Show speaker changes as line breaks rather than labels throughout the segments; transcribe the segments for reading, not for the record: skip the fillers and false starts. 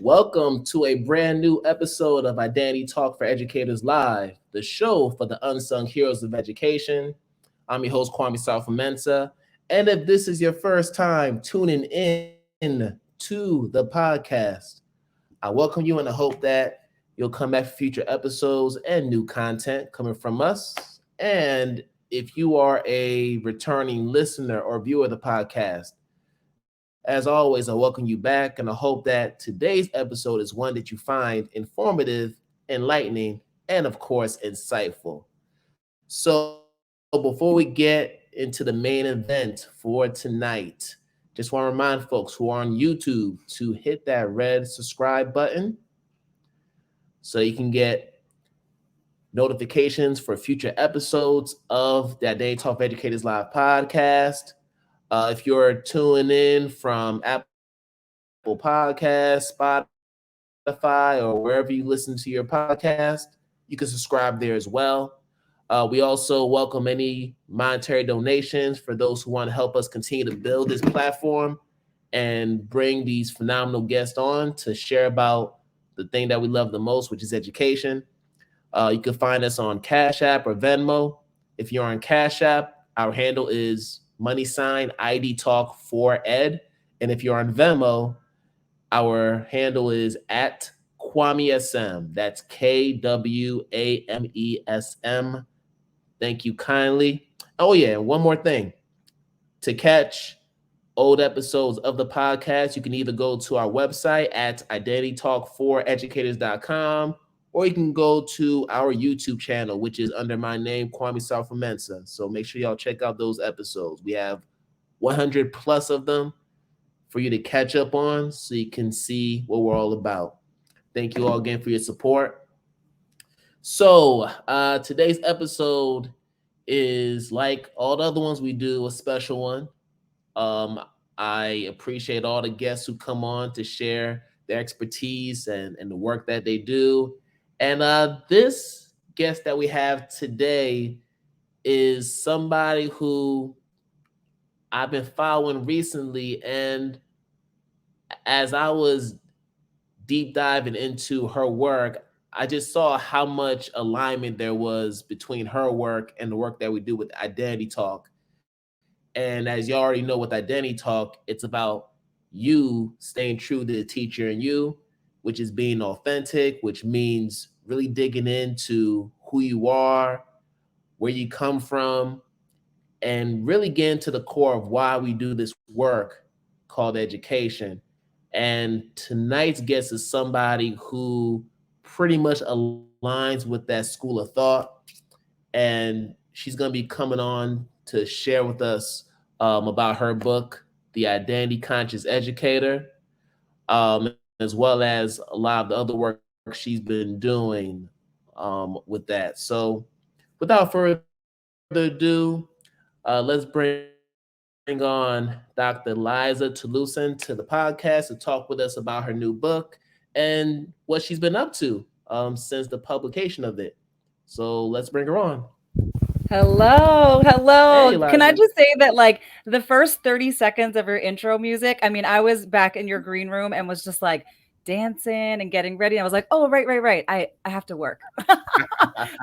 Welcome to a brand new episode of Identity Talk for Educators Live, the show for the unsung heroes of education. I'm your host, Sarfo-Mensah. And if this is your first time tuning in to the podcast, I welcome you and I hope that you'll come back for future episodes and new content coming from us. And if you are a returning listener or viewer of the podcast, as always, I welcome you back and I hope that today's episode is one that you find informative, enlightening, and of course, insightful. So before we get into the main event for tonight, just want to remind folks who are on YouTube to hit that red subscribe button so you can get notifications for future episodes of the Identity Talk for Educators Live podcast. If you're tuning in from Apple Podcasts, Spotify, or wherever you listen to your podcast, you can subscribe there as well. We also welcome any monetary donations for those who want to help us continue to build this platform and bring these phenomenal guests on to share about the thing that we love the most, which is education. You can find us on Cash App or Venmo. If you're on Cash App, our handle is # IDTALK4ED. And if you're on Venmo, our handle is at KwameSM. That's KWAMESM. Thank you kindly. Oh, yeah, and one more thing. To catch old episodes of the podcast, you can either go to our website at identitytalk4educators.com, or you can go to our YouTube channel, which is under my name, Sarfo-Mensah. So make sure y'all check out those episodes. We have 100 plus of them for you to catch up on so you can see what we're all about. Thank you all again for your support. So today's episode is, like all the other ones we do, a special one. I appreciate all the guests who come on to share their expertise and the work that they do. And this guest that we have today is somebody who I've been following recently. And as I was deep diving into her work, I just saw how much alignment there was between her work and the work that we do with Identity Talk. And as you already know, with Identity Talk, it's about you staying true to the teacher in you, which is being authentic, which means really digging into who you are, where you come from, and really getting to the core of why we do this work called education. And tonight's guest is somebody who pretty much aligns with that school of thought. And she's going to be coming on to share with us about her book, The Identity Conscious Educator, as well as a lot of the other work she's been doing with that. So without further ado, let's bring on Dr. Liza Talusan to the podcast to talk with us about her new book and what she's been up to since the publication of it. So let's bring her on.
Hello,
Hey,
hello.
Liza.
Can I just say that, like, the first 30 seconds of your intro music, I mean, I was back in your green room and was just like dancing and getting ready. I was like, oh, right. I have to work.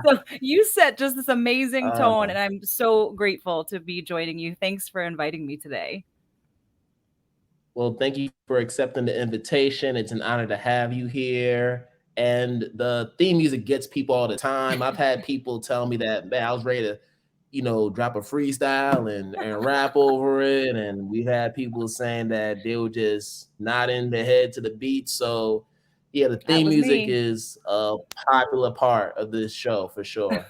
So you set just this amazing tone, and I'm so grateful to be joining you. Thanks for inviting me today.
Well, thank you for accepting the invitation. It's an honor to have you here. And the theme music gets people all the time. I've had people tell me that, man, I was ready to, drop a freestyle and rap over it. And we've had people saying that they were just nodding their head to the beat. So, yeah, the
That
theme
was
music
me.
is a popular part of this show for sure.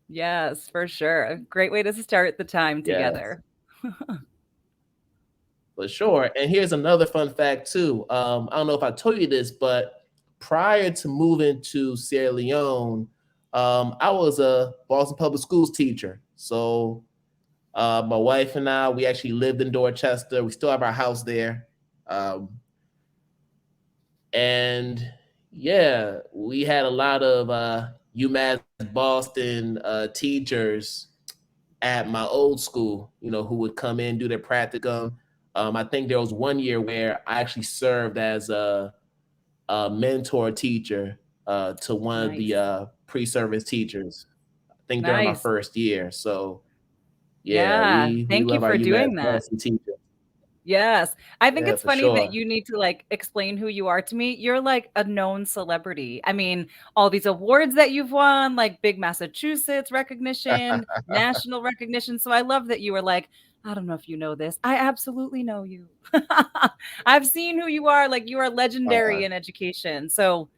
Yes, for sure. A great way to start the time
Yes.
together.
For sure. And here's another fun fact too. I don't know if I told you this, but prior to moving to Sierra Leone, I was a Boston Public Schools teacher. So my wife and I, we actually lived in Dorchester. We still have our house there. Um, and yeah, we had a lot of UMass Boston teachers at my old school, who would come in, do their practicum. I think there was one year where I actually served as a mentor teacher to one of the
Nice.
pre-service teachers. I think during my
Nice.
first year. So yeah,
Yeah.
we
Thank you
love our
for
UMass
doing that.
medicine teachers.
Yes. I think
Yeah,
it's
for
funny that
sure.
you need to like explain who you are to me. You're like a known celebrity. I mean, all these awards that you've won, like big Massachusetts recognition, national recognition. So I love that you were like, I don't know if you know this. I absolutely know you. I've seen who you are. Like you are
Uh,
legendary in education. So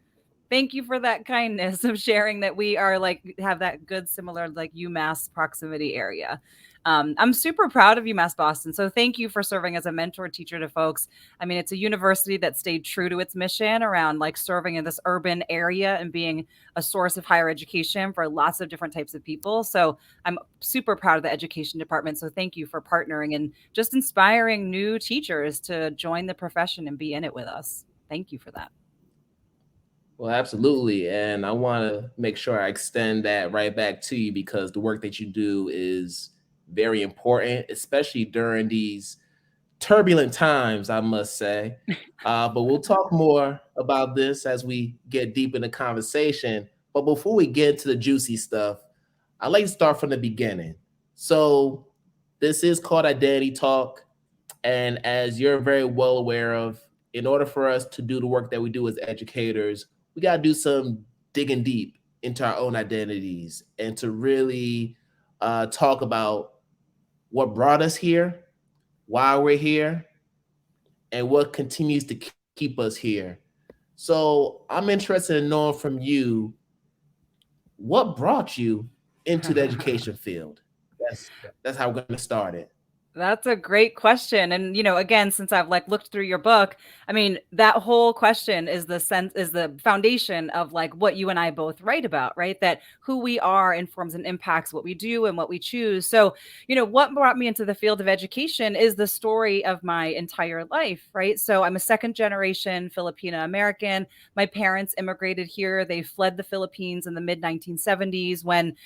thank you for that kindness of sharing that we are like have that good similar like UMass proximity area. I'm super proud of UMass Boston. So thank you for serving as a mentor teacher to folks. I mean, it's a university that stayed true to its mission around like serving in this urban area and being a source of higher education for lots of different types of people. So I'm super proud of the education department. So thank you for partnering and just inspiring new teachers to join the profession and be in it with us. Thank you for that.
well, absolutely. And I want to make sure I extend that right back to you because the work that you do is very important, especially during these turbulent times, I must say. But we'll talk more about this as we get deep in the conversation. But before we get into the juicy stuff, I'd like to start from the beginning. So, this is called Identity Talk. And as you're very well aware of, in order for us to do the work that we do as educators, we got to do some digging deep into our own identities and to really talk about what brought us here, why we're here, and what continues to keep us here. So I'm interested in knowing from you what brought you into the education field. That's how we're going to start it.
That's a great question. And, again, since I've like looked through your book, I mean, that whole question is the foundation of like what you and I both write about, right? That who we are informs and impacts what we do and what we choose. So, what brought me into the field of education is the story of my entire life, right? So I'm a second generation Filipino American. My parents immigrated here. They fled the Philippines in the mid 1970s when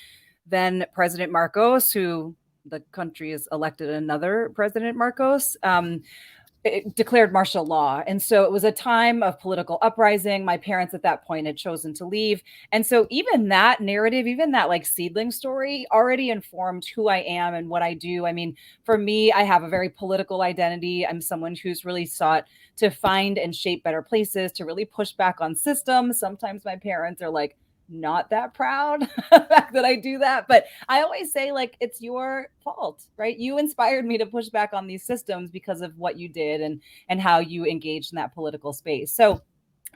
then President Marcos, who the country has elected another President Marcos, it declared martial law. And so it was a time of political uprising. My parents at that point had chosen to leave. And so even that narrative, even that like seedling story already informed who I am and what I do. I mean, for me, I have a very political identity. I'm someone who's really sought to find and shape better places, to really push back on systems. Sometimes my parents are like, not that proud fact that I do that. But I always say, like, it's your fault, right? You inspired me to push back on these systems because of what you did and how you engaged in that political space. So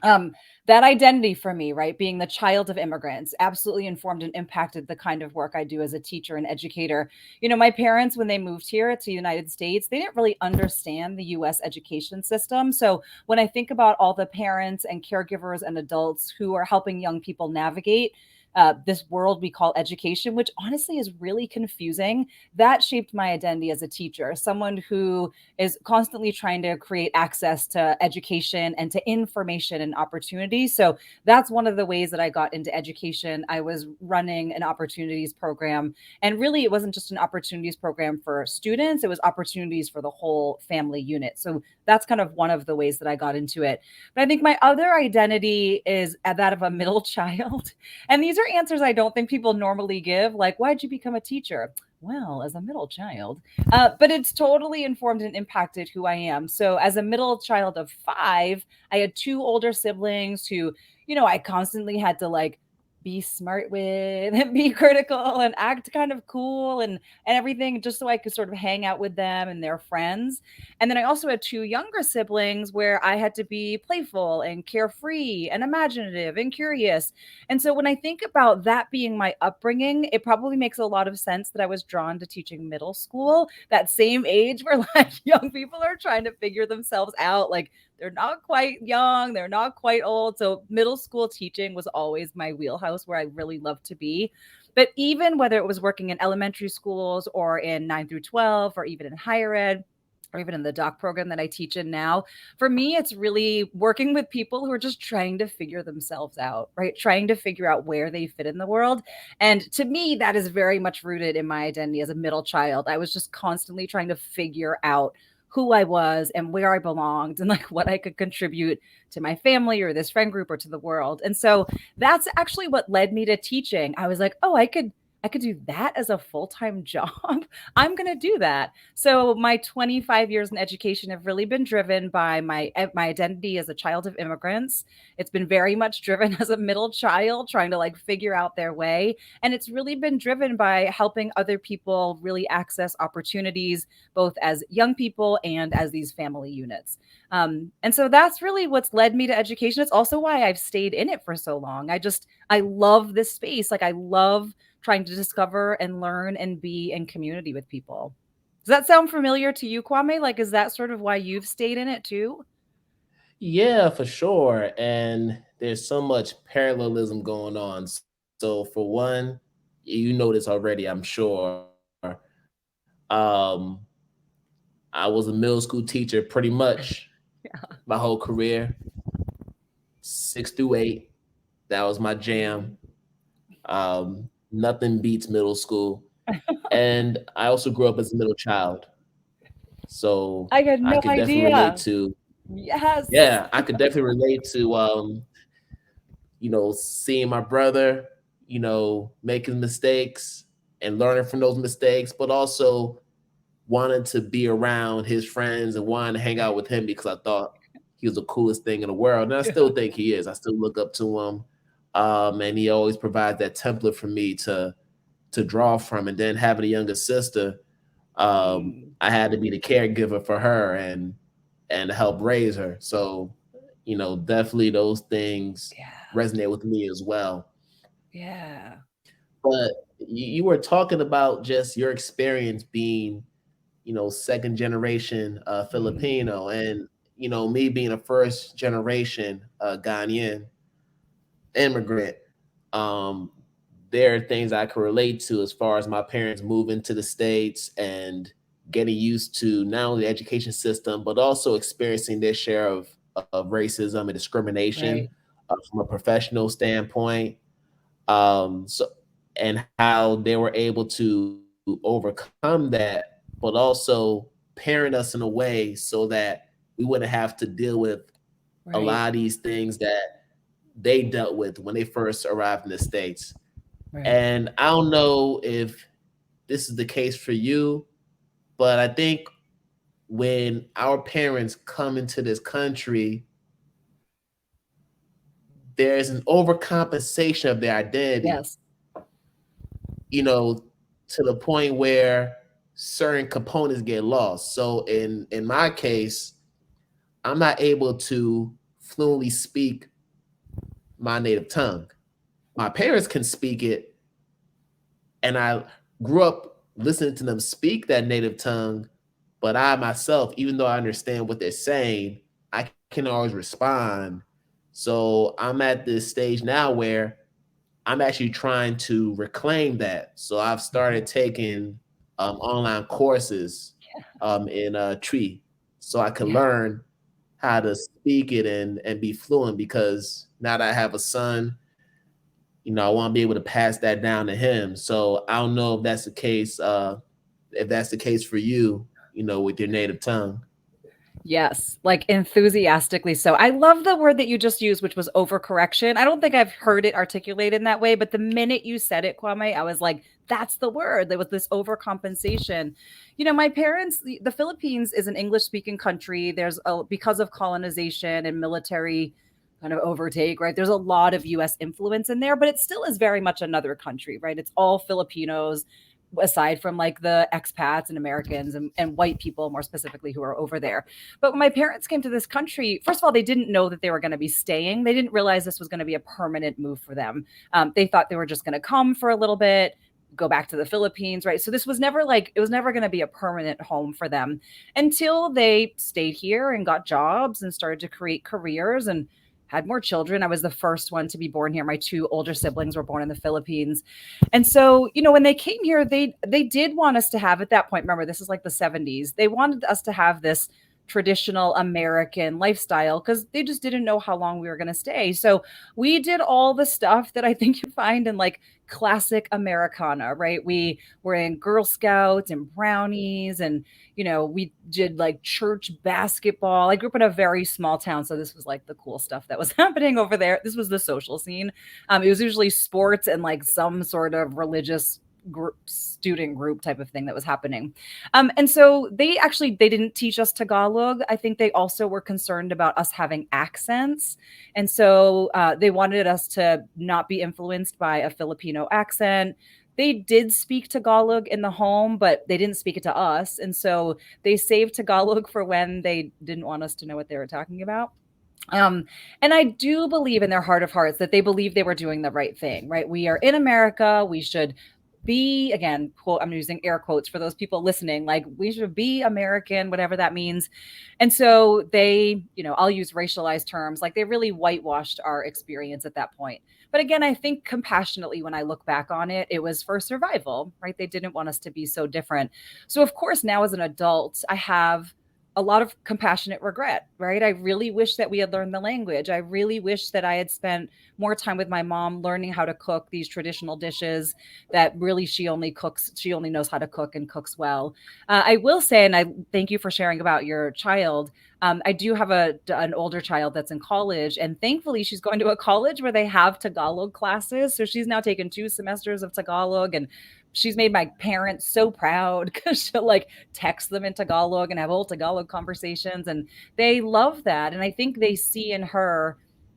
um that identity for me, right, being the child of immigrants, absolutely informed and impacted the kind of work I do as a teacher and educator. My parents, when they moved here to the United States, they didn't really understand the US education system. So when I think about all the parents and caregivers and adults who are helping young people navigate this world we call education, which honestly is really confusing, that shaped my identity as a teacher, someone who is constantly trying to create access to education and to information and opportunity. So that's one of the ways that I got into education. I was running an opportunities program, and really it wasn't just an opportunities program for students, it was opportunities for the whole family unit. So that's kind of one of the ways that I got into it. But I think my other identity is that of a middle child. And these are answers I don't think people normally give. Like, why'd you become a teacher? Well, as a middle child. But it's totally informed and impacted who I am. So, as a middle child of five, I had two older siblings who, I constantly had to like be smart with and be critical and act kind of cool and everything just so I could sort of hang out with them and their friends. And then I also had two younger siblings where I had to be playful and carefree and imaginative and curious. And so when I think about that being my upbringing, it probably makes a lot of sense that I was drawn to teaching middle school, that same age where like young people are trying to figure themselves out. Like they're not quite young, they're not quite old. So middle school teaching was always my wheelhouse where I really loved to be. But even whether it was working in elementary schools or in 9 through 12 or even in higher ed, or even in the doc program that I teach in now, for me, it's really working with people who are just trying to figure themselves out, right? Trying to figure out where they fit in the world. And to me, that is very much rooted in my identity as a middle child. I was just constantly trying to figure out who I was and where I belonged and like what I could contribute to my family or this friend group or to the world. And so that's actually what led me to teaching. I was like, oh, I could do that as a full-time job. I'm going to do that. So my 25 years in education have really been driven by my identity as a child of immigrants. It's been very much driven as a middle child trying to like figure out their way, and it's really been driven by helping other people really access opportunities both as young people and as these family units. And so that's really what's led me to education. It's also why I've stayed in it for so long. I love this space. Like I love trying to discover and learn and be in community with people. Does that sound familiar to you, Kwame? Like, is that sort of why you've stayed in it too?
Yeah, for sure. And there's so much parallelism going on. So for one, you know this already, I'm sure. Um, I was a middle school teacher pretty much
Yeah.
my whole career, 6 through 8. That was my jam. Nothing beats middle school. And I also grew up as a middle child. So
I had
I
no
could definitely relate
idea.
to,
Yes.
yeah, I could definitely relate to, seeing my brother, making mistakes and learning from those mistakes, but also wanted to be around his friends and wanted to hang out with him because I thought he was the coolest thing in the world. And I still
Yeah.
think he is. I still look up to him. And he always provides that template for me to draw from. And then having a younger sister,
Mm,
I had to be the caregiver for her and help raise her. So, definitely those things
yeah.
resonate with me as well.
Yeah.
But you were talking about just your experience being second generation
Mm,
Filipino, and me being a first generation Ghanaian immigrant. Um, there are things I can relate to as far as my parents moving to the States and getting used to not only the education system but also experiencing their share of racism and discrimination
right.
from a professional standpoint. So and how they were able to overcome that, but also parent us in a way so that we wouldn't have to deal with a lot
Right.
of these things that they dealt with when they first arrived in the States.
Right.
And I don't know if this is the case for you, but I think when our parents come into this country, there's an overcompensation of their identity,
Yes.
you know, to the point where certain components get lost. So in my case, I'm not able to fluently speak my native tongue. My parents can speak it, and I grew up listening to them speak that native tongue, but I myself, even though I understand what they're saying, I can always respond. So I'm at this stage now where I'm actually trying to reclaim that. So I've
Mhm.
started taking online courses in Tree so I can
Yeah.
learn how to speak it and be fluent, because now that I have a son, I want to be able to pass that down to him. So I don't know if that's the case for you, with your native tongue.
Yes, like enthusiastically so. I love the word that you just used, which was overcorrection. I don't think I've heard it articulated in that way, but the minute you said it, Kwame, I was like, that's the word. There was this overcompensation. My parents, the Philippines is an English speaking country. Because of colonization and military kind of overtake, right? There's a lot of US influence in there, but it still is very much another country, right? It's all Filipinos aside from like the expats and Americans and white people more specifically who are over there. But when my parents came to this country, first of all, they didn't know that they were going to be staying. They didn't realize this was going to be a permanent move for them. They thought they were just going to come for a little bit, go back to the Philippines, right? So this was never like, it was never going to be a permanent home for them until they stayed here and got jobs and started to create careers and had more children. I was the first one to be born here. My two older siblings were born in the Philippines. And so, when they came here, they did want us to have, at that point, remember this is like the 70s. They wanted us to have this traditional American lifestyle because they just didn't know how long we were going to stay. So we did all the stuff that I think you find in like classic Americana, right? We were in Girl Scouts and brownies, and we did like church basketball. I grew up in a very small town, so this was like the cool stuff that was happening over there. This was the social scene. It was usually sports and like some sort of religious group, student group type of thing that was happening. And so they didn't teach us Tagalog. I think they also were concerned about us having accents. And so they wanted us to not be influenced by a Filipino accent. They did speak Tagalog in the home, but they didn't speak it to us. And so they saved Tagalog for when they didn't want us to know what they were talking about. And I do believe in their heart of hearts that they believe they were doing the right thing, right? We are in America. We should be, again, quote, I'm using air quotes for those people listening, like we should be American, whatever that means. And so they, I'll use racialized terms, like they really whitewashed our experience at that point. But again, I think compassionately, when I look back on it, it was for survival, right? They didn't want us to be so different. So of course, now as an adult, I have a lot of compassionate regret, right? I really wish that we had learned the language. I really wish that I had spent more time with my mom learning how to cook these traditional dishes that really she only knows how to cook and cooks well. I will say, and I thank you for sharing about your child. I do have an older child that's in college, and thankfully she's going to a college where they have Tagalog classes. So she's now taken 2 semesters of Tagalog, and she's made my parents so proud because she'll like text them in Tagalog and have whole Tagalog conversations. And they love that. And I think they see in her,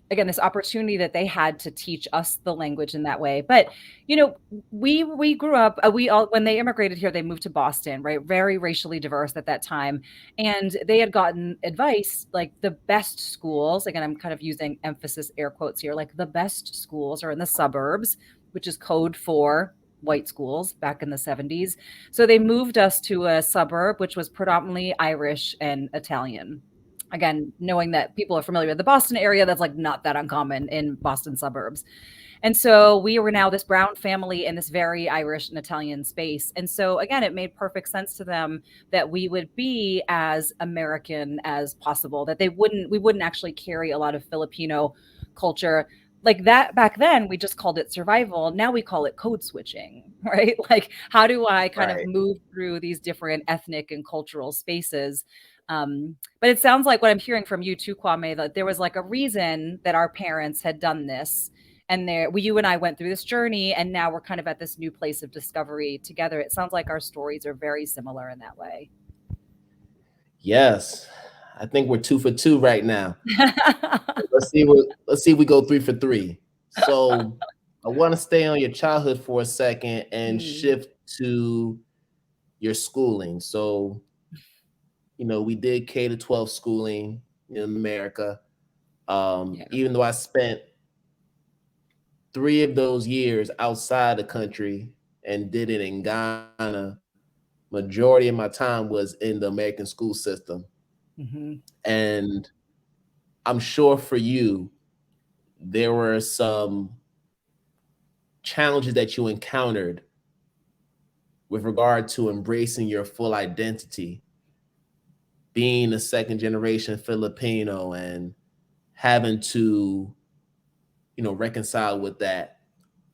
again, this opportunity that they had to teach us the language in that way. But, we grew up, when they immigrated here, they moved to Boston, right? Very racially diverse at that time. And they had gotten advice, like the best schools, again, I'm kind of using emphasis air quotes here, like the best schools are in the suburbs, which is code for white schools back in the 70s. So they moved us to a suburb, which was predominantly Irish and Italian. Again, knowing that people are familiar with the Boston area, that's like not that uncommon in Boston suburbs. And so we were now this brown family in this very Irish and Italian space. And so again, it made perfect sense to them that we would be as American as possible, that we wouldn't actually carry a lot of Filipino culture. Like that back then, we just called it survival. Now we call it code switching, right? Like, how do I kind of
Right.
move through these different ethnic and cultural spaces? But it sounds like what I'm hearing from you too, Kwame, that there was like a reason that our parents had done this. And you and I went through this journey, and now we're kind of at this new place of discovery together. It sounds like our stories are very similar in that way.
Yes. I think we're 2 for 2 right now. Let's see if we go 3 for 3. So I want to stay on your childhood for a second and shift to your schooling. So, we did K-12 schooling in America.
Yeah.
Even though I spent 3 of those years outside the country and did it in Ghana, majority of my time was in the American school system. And I'm sure for you, there were some challenges that you encountered with regard to embracing your full identity, being a second generation Filipino and having to, reconcile with that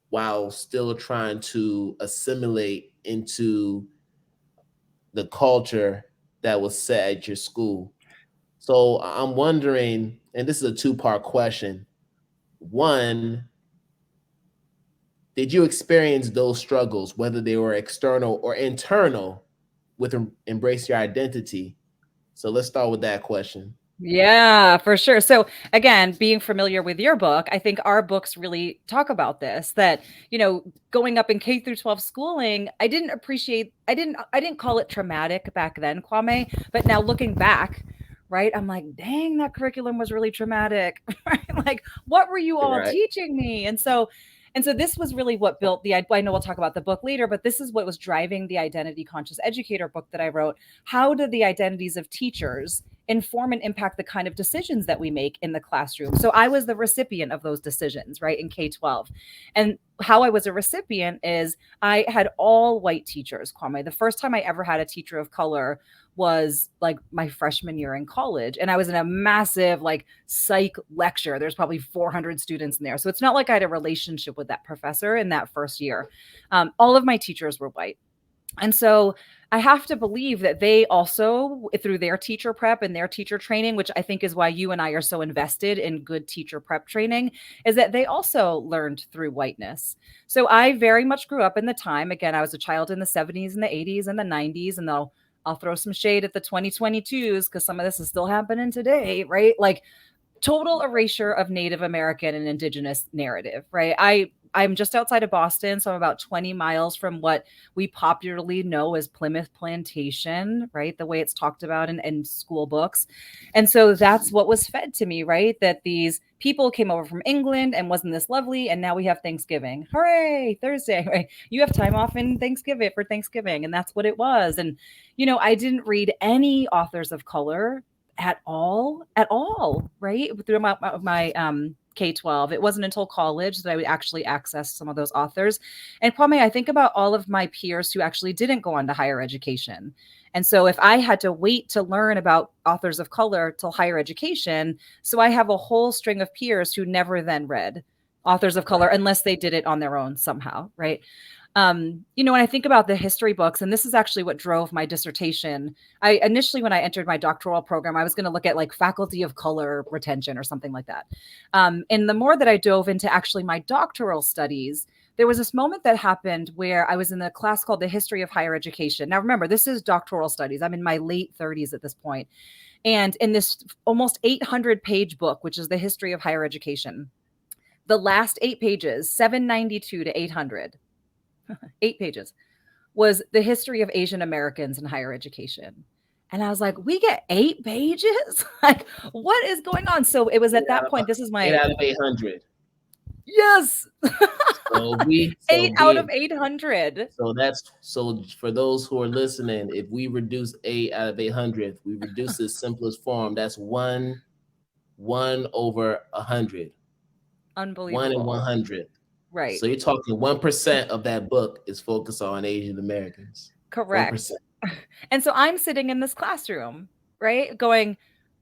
while still trying to assimilate into the culture that was set at your school. So I'm wondering, and this is a 2-part question. One, did you experience those struggles, whether they were external or internal, with embrace your identity? So let's start with that question.
Yeah, for sure. So again, being familiar with your book, I think our books really talk about this, that, going up in K through 12 schooling, I didn't call it traumatic back then, Kwame, but now looking back, right, I'm like, dang, that curriculum was really traumatic, right? Like, what were you all
Right.
teaching me? And so this was really what built I know we'll talk about the book later, but this is what was driving the Identity Conscious Educator book that I wrote. How did the identities of teachers inform and impact the kind of decisions that we make in the classroom. So I was the recipient of those decisions, right, in K-12. And how I was a recipient is I had all white teachers, Kwame. The first time I ever had a teacher of color was like my freshman year in college. And I was in a massive like psych lecture. There's probably 400 students in there. So it's not like I had a relationship with that professor in that first year. All of my teachers were white. And so I have to believe that they also, through their teacher prep and their teacher training, which I think is why you and I are so invested in good teacher prep training, is that they also learned through whiteness. So I very much grew up in the time. Again, I was a child in the 70s and the 80s and the 90s, and I'll throw some shade at the 2022s because some of this is still happening today, right? Like total erasure of Native American and Indigenous narrative, right? I'm just outside of Boston, so I'm about 20 miles from what we popularly know as Plymouth Plantation, right? The way it's talked about in school books. And so that's what was fed to me, right? That these people came over from England and wasn't this lovely, and now we have Thanksgiving. Hooray, Thursday, right? You have time off in Thanksgiving for Thanksgiving, and that's what it was. And, I didn't read any authors of color at all, right? Through my K-12. It wasn't until college that I would actually access some of those authors. And Kwame, I think about all of my peers who actually didn't go on to higher education. And so if I had to wait to learn about authors of color till higher education, so I have a whole string of peers who never then read authors of color unless they did it on their own somehow, right? When I think about the history books, and this is actually what drove my dissertation. I initially, when I entered my doctoral program, I was going to look at like faculty of color retention or something like that. And the more that I dove into actually my doctoral studies, there was this moment that happened where I was in a class called The History of Higher Education. Now, remember, this is doctoral studies. I'm in my late 30s at this point. And in this almost 800-page book, which is The History of Higher Education, the last 8 pages, 792 to 800, 8 pages, was the history of Asian Americans in higher education. And I was like, we get 8 pages? Like, what is going on? So it was at that point, this is my
8 out of 800.
Yes.
So
8 out of 800.
So for those who are listening, if we reduce 8 out of 800, we reduce the simplest form. That's 1 over 100.
Unbelievable.
1 in 100.
Right.
So you're talking 1% of that book is focused on Asian Americans.
Correct. 1%. And so I'm sitting in this classroom, right, going,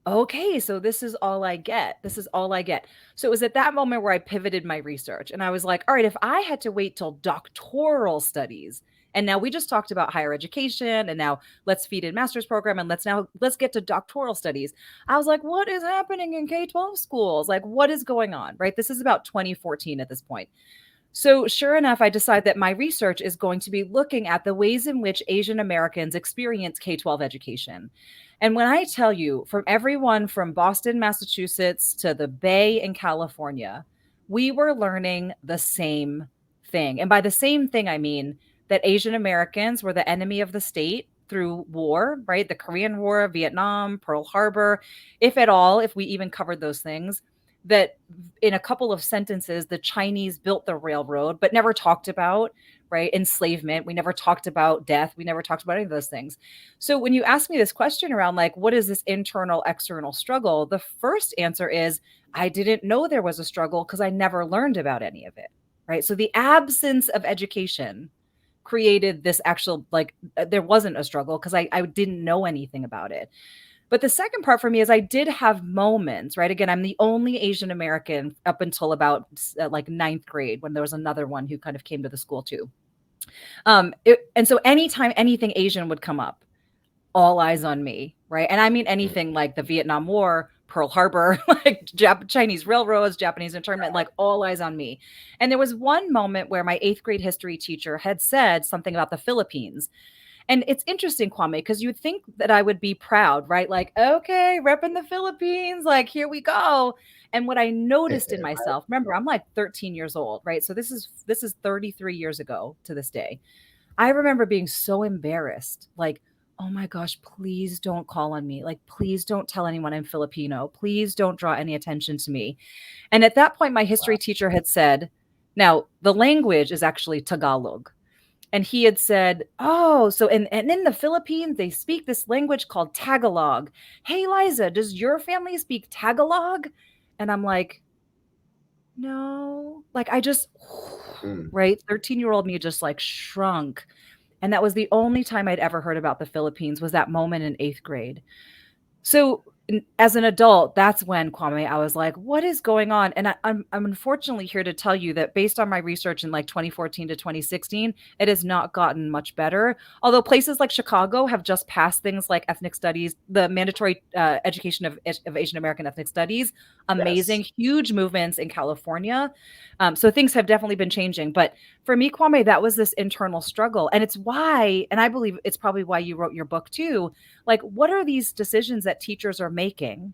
okay, so this is all I get. This is all I get. So it was at that moment where I pivoted my research and I was like, all right, if I had to wait till doctoral studies, and now we just talked about higher education, and now let's feed in master's program, and let's get to doctoral studies. I was like, what is happening in K-12 schools? Like, what is going on, right? This is about 2014 at this point. So sure enough, I decided that my research is going to be looking at the ways in which Asian Americans experience K-12 education. And when I tell you, from everyone from Boston, Massachusetts to the Bay in California, we were learning the same thing. And by the same thing, I mean that Asian Americans were the enemy of the state through war, right? The Korean War, Vietnam, Pearl Harbor, if at all, if we even covered those things. That in a couple of sentences, the Chinese built the railroad, but never talked about, right, enslavement. We never talked about death. We never talked about any of those things. So when you ask me this question around like, what is this internal, external struggle? The first answer is, I didn't know there was a struggle because I never learned about any of it, right? So the absence of education created this actual, like, there wasn't a struggle because I didn't know anything about it. But the second part for me is I did have moments, right? Again, I'm the only Asian American up until about like 9th grade when there was another one who kind of came to the school too. And so anytime anything Asian would come up, all eyes on me, right? And I mean anything like the Vietnam War, Pearl Harbor, like Chinese railroads, Japanese internment, like all eyes on me. And there was one moment where my 8th grade history teacher had said something about the Philippines. And it's interesting, Kwame, because you'd think that I would be proud, right? Like, okay, repping the Philippines, like, here we go. And what I noticed in myself, remember, I'm like 13 years old, right? So this is 33 years ago to this day. I remember being so embarrassed, like, oh my gosh, please don't call on me. Like, please don't tell anyone I'm Filipino. Please don't draw any attention to me. And at that point, my history teacher had said, now the language is actually Tagalog. And he had said, "Oh, so and in the Philippines they speak this language called Tagalog. Hey Liza, does your family speak Tagalog?" And I'm like, "No." Like I just
Mm.
right, 13-year-old me just like shrunk. And that was the only time I'd ever heard about the Philippines was that moment in 8th grade. So, as an adult, that's when, Kwame, I was like, "What is going on?" And I'm unfortunately here to tell you that based on my research in like 2014 to 2016, it has not gotten much better. Although places like Chicago have just passed things like ethnic studies, the mandatory education of Asian American ethnic studies,
Yes.
amazing, huge movements in California. So things have definitely been changing. But for me, Kwame, that was this internal struggle. And it's why, and I believe it's probably why you wrote your book too, like what are these decisions that teachers are making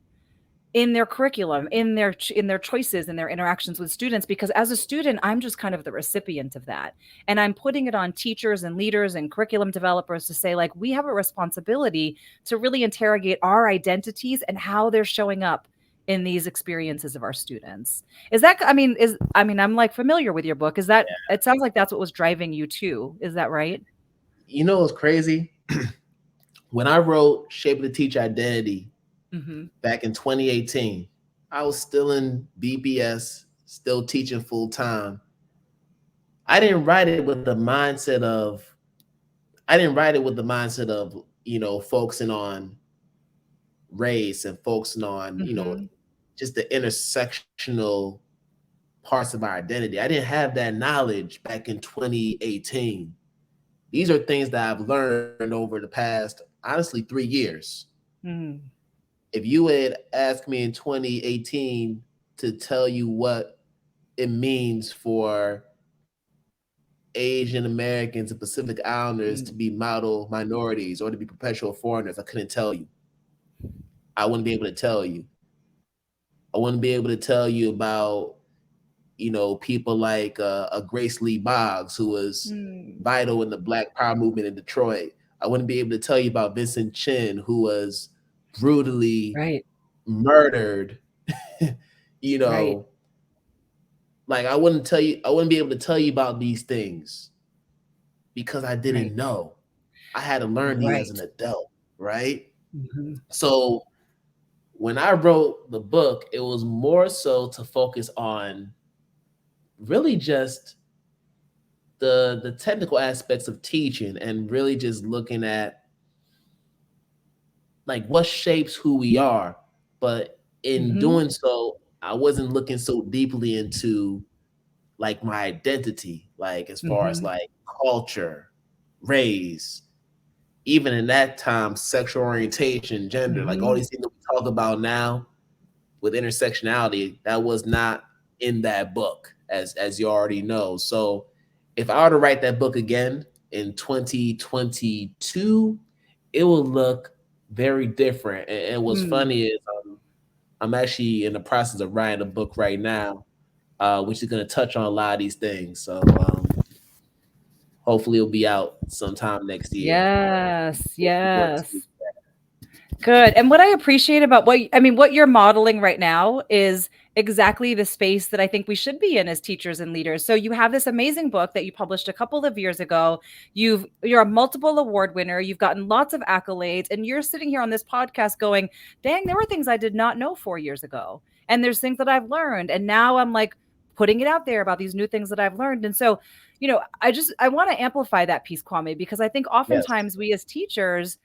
in their curriculum, in their choices, in their interactions with students? Because as a student, I'm just kind of the recipient of that, and I'm putting it on teachers and leaders and curriculum developers to say, like, we have a responsibility to really interrogate our identities and how they're showing up in these experiences of our students. Is that, I mean, I'm like familiar with your book. Is that, it sounds like that's what was driving you too, is that right?
You know what's crazy? When I wrote Shape the Teacher Identity
Mm-hmm.
back in 2018, I was still in BPS, still teaching full time. I didn't write it with the mindset of I didn't write it with the mindset of, focusing on race and focusing on,
Mm-hmm.
just the intersectional parts of our identity. I didn't have that knowledge back in 2018. These are things that I've learned over the past, honestly, 3 years.
Mm-hmm.
If you had asked me in 2018 to tell you what it means for Asian Americans and Pacific Islanders to be model minorities or to be perpetual foreigners, I couldn't tell you. I wouldn't be able to tell you. I wouldn't be able to tell you about, people like Grace Lee Boggs, who was
Mm.
vital in the Black Power movement in Detroit. I wouldn't be able to tell you about Vincent Chin, who was brutally
Right,
murdered. you
right,
know, like I wouldn't be able to tell you about these things because I
right,
didn't know. I had to learn these as an
right.
adult, right?
Mhm,
So when I wrote the book, it was more so to focus on really just the technical aspects of teaching and really just looking at like what shapes who we are. But in
mhm,
doing so, I wasn't looking so deeply into like my identity, like as far as
mhm,
like culture, race, even in that time, sexual orientation, gender, like all
mhm,
these things that we talk about now with intersectionality, that was not in that book, as you already know. So if I were to write that book again in 2022, it would look very different. And what's
mm.
funny is I'm actually in the process of writing a book right now, which is going to touch on a lot of these things. So hopefully it'll be out sometime next year.
Yes,
Work
yes.
to-
Good. And what I appreciate about what you're modeling right now is exactly the space that I think we should be in as teachers and leaders. So you have this amazing book that you published a couple of years ago. You're a multiple award winner. You've gotten lots of accolades, and you're sitting here on this podcast going, "Dang, there were things I did not know 4 years ago. And there's things that I've learned, and now I'm like putting it out there about these new things that I've learned." And so, I want to amplify that piece, Kwame, because I think
Yes.
oftentimes we as teachers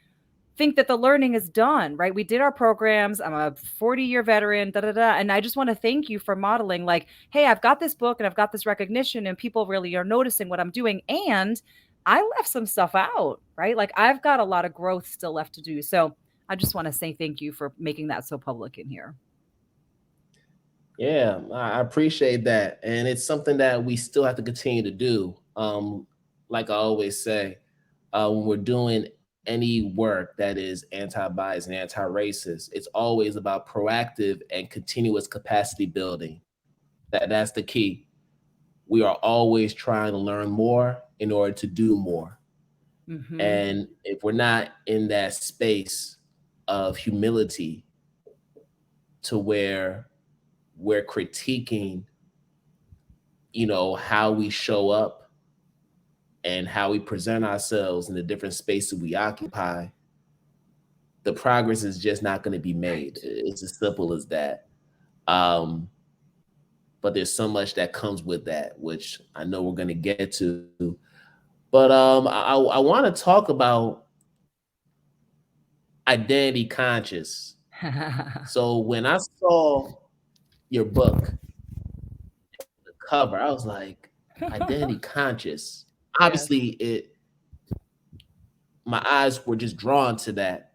think that the learning is done, right? We did our programs. I'm a 40-year veteran, da da da. And I just want to thank you for modeling, like, hey, I've got this book and I've got this recognition, and people really are noticing what I'm doing. And I left some stuff out, right? Like, I've got a lot of growth still left to do. So I just want to say thank you for making that so public in here.
Yeah, I appreciate that. And it's something that we still have to continue to do. Like I always say, when we're doing any work that is anti-bias and anti-racist, it's always about proactive and continuous capacity building. That's the key. We are always trying to learn more in order to do more.
Mm-hmm.
And if we're not in that space of humility to where we're critiquing, how we show up and how we present ourselves in the different spaces we occupy, the progress is just not going to be made.
Right.
It's as simple as that. Um, but there's so much that comes with that, which I know we're going to get to. But I want to talk about identity conscious. So when I saw your book, the cover, I was like, identity conscious.
Yes.
Obviously, it my eyes were just drawn to that.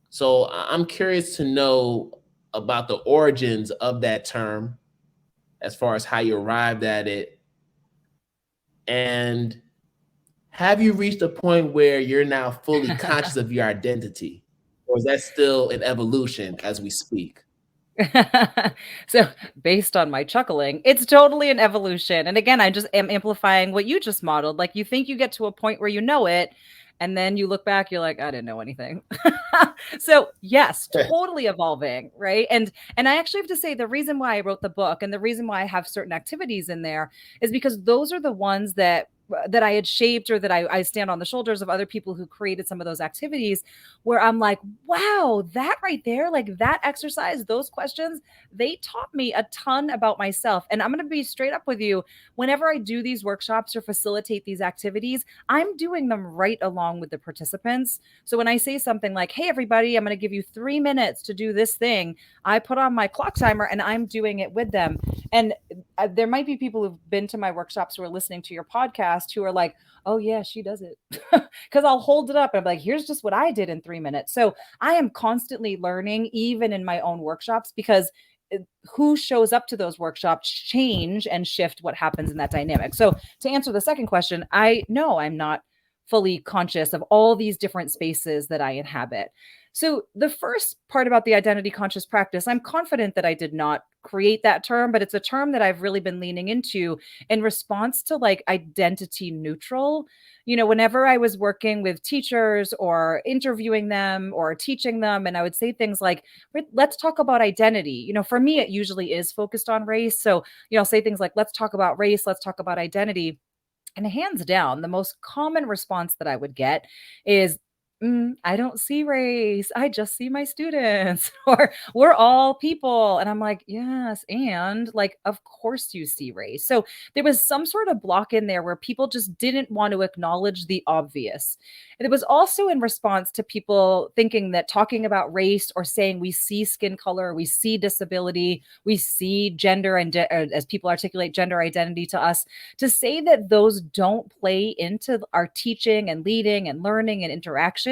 So I'm curious to know about the origins of that term, as far as how you arrived at it, and have you reached a point where you're now fully conscious of your identity, or is that still an evolution as we speak?
So, based on my chuckling, it's totally an evolution. And again, I just am amplifying what you just modeled. Like, you think you get to a point where you know it, and then you look back, you're like, I didn't know anything. So, yes, totally evolving, right? And I actually have to say the reason why I wrote the book and the reason why I have certain activities in there is because those are the ones that I had shaped, or that I stand on the shoulders of other people who created some of those activities, where I'm like, wow, that right there, like that exercise, those questions, they taught me a ton about myself. And I'm going to be straight up with you. Whenever I do these workshops or facilitate these activities, I'm doing them right along with the participants. So when I say something like, hey, everybody, I'm going to give you 3 minutes to do this thing, I put on my clock timer and I'm doing it with them. And there might be people who've been to my workshops who are listening to your podcast who are like, oh, yeah, she does it. Because I'll hold it up and I'm like, here's just what I did in 3 minutes. So I am constantly learning, even in my own workshops, because who shows up to those workshops change and shift what happens in that dynamic. So to answer the second question, I know I'm not fully conscious of all these different spaces that I inhabit. So the first part about the identity conscious practice, I'm confident that I did not create that term, but it's a term that I've really been leaning into in response to like identity neutral. Whenever I was working with teachers or interviewing them or teaching them, and I would say things like, let's talk about identity. For me, it usually is focused on race. So, I'll say things like, let's talk about race, let's talk about identity. And hands down, the most common response that I would get is, I don't see race. I just see my students, or we're all people. And I'm like, yes. And like, of course you see race. So there was some sort of block in there where people just didn't want to acknowledge the obvious. And it was also in response to people thinking that talking about race or saying we see skin color, we see disability, we see gender, and as people articulate gender identity to us, to say that those don't play into our teaching and leading and learning and interactions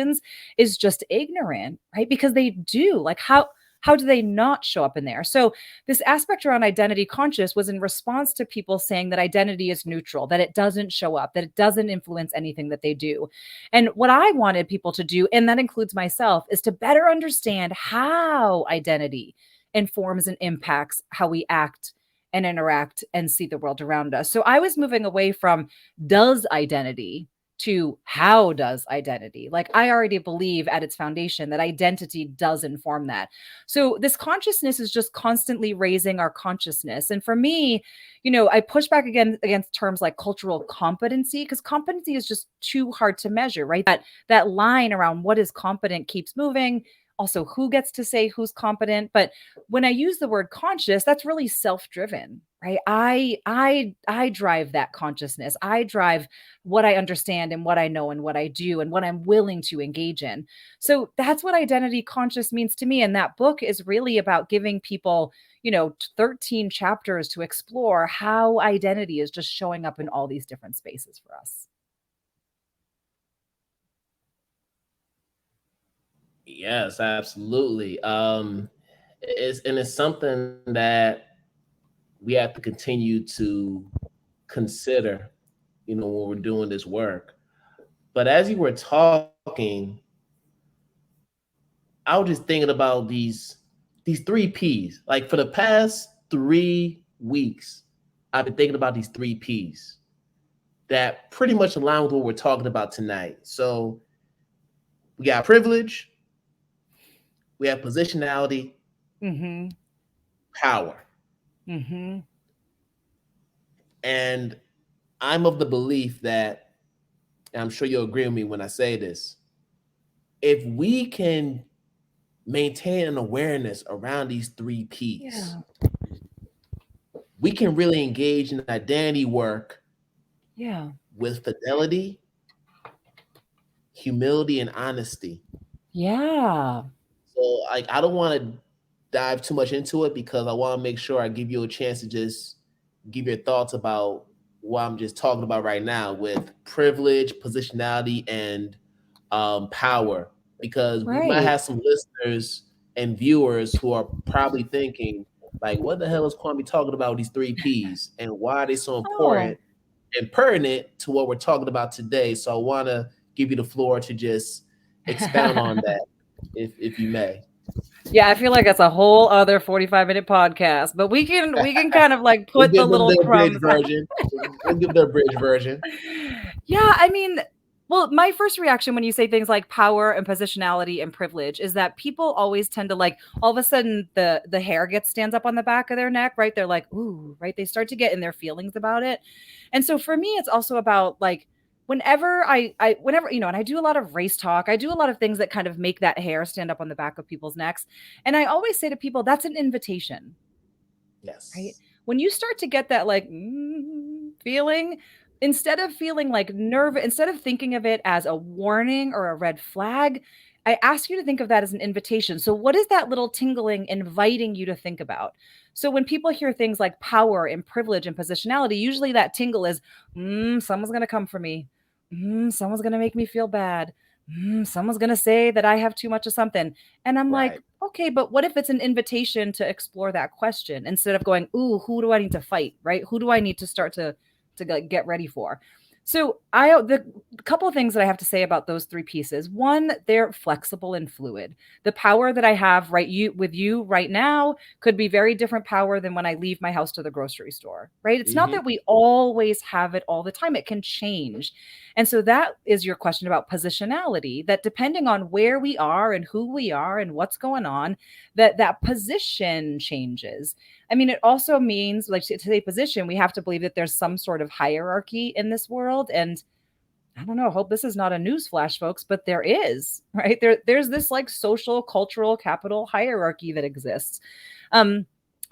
is just ignorant, right? Because they do. Like, how do they not show up in there? So this aspect around identity conscious was in response to people saying that identity is neutral, that it doesn't show up, that it doesn't influence anything that they do. And what I wanted people to do, and that includes myself, is to better understand how identity informs and impacts how we act and interact and see the world around us. So I was moving away from does identity to how does identity. Like, I already believe at its foundation that identity does inform that. So this consciousness is just constantly raising our consciousness. And for me, I push back again against terms like cultural competency, because competency is just too hard to measure, right? That line around what is competent keeps moving. Also, who gets to say who's competent? But when I use the word conscious, that's really self-driven, right? I drive that consciousness. I drive what I understand and what I know and what I do and what I'm willing to engage in. So that's what identity conscious means to me. And that book is really about giving people, 13 chapters to explore how identity is just showing up in all these different spaces for us.
Yes, absolutely. It's something that we have to continue to consider, when we're doing this work. But as you were talking, I was just thinking about these three P's. Like for the past 3 weeks, I've been thinking about these three P's that pretty much align with what we're talking about tonight. So we got privilege, we have positionality,
Mm-hmm.
power.
Mm-hmm.
And I'm of the belief that and I'm sure you'll agree with me when I say this, if we can maintain an awareness around these three P's,
Yeah.
we can really engage in identity work
Yeah.
with fidelity, humility, and honesty.
Yeah.
So like I don't want to dive too much into it because I want to make sure I give you a chance to just give your thoughts about what I'm just talking about right now with privilege, positionality, and power. Because we might
Right.
have some listeners and viewers who are probably thinking, like, what the hell is Kwame talking about these three P's and why are they so
Oh.
important and pertinent to what we're talking about today? So I want to give you the floor to just expound on that, if you may.
Yeah, I feel like it's a whole other 45-minute podcast, but we can kind of like
We'll
put the
give them
little
the abridged
crumbs.
version. We'll give the abridged version.
Yeah, I mean, well, my first reaction when you say things like power and positionality and privilege is that people always tend to like all of a sudden the hair gets stands up on the back of their neck, right? They're like, "Ooh," right? They start to get in their feelings about it. And so for me it's also about like whenever I whenever, and I do a lot of race talk. I do a lot of things that kind of make that hair stand up on the back of people's necks. And I always say to people, that's an invitation, right?
Yes.
When you start to get that like feeling, instead of feeling like nerve, instead of thinking of it as a warning or a red flag, I ask you to think of that as an invitation. So, what is that little tingling inviting you to think about? So, when people hear things like power and privilege and positionality, usually that tingle is, someone's going to come for me. Someone's going to make me feel bad. Someone's going to say that I have too much of something. And I'm like,
Right.
okay, but what if it's an invitation to explore that question instead of going, ooh, who do I need to fight, right? Who do I need to start to like, get ready for? So the couple of things that I have to say about those three pieces. One, they're flexible and fluid. The power that I have with you right now could be very different power than when I leave my house to the grocery store, right? It's not
Hmm.
that we always have it all the time. It can change. And so that is your question about positionality, that depending on where we are and who we are and what's going on, that position changes. I mean, it also means, like, to say position, we have to believe that there's some sort of hierarchy in this world. And I don't know, hope this is not a news flash, folks, but there is, right? There's this like social, cultural, capital hierarchy that exists. Um,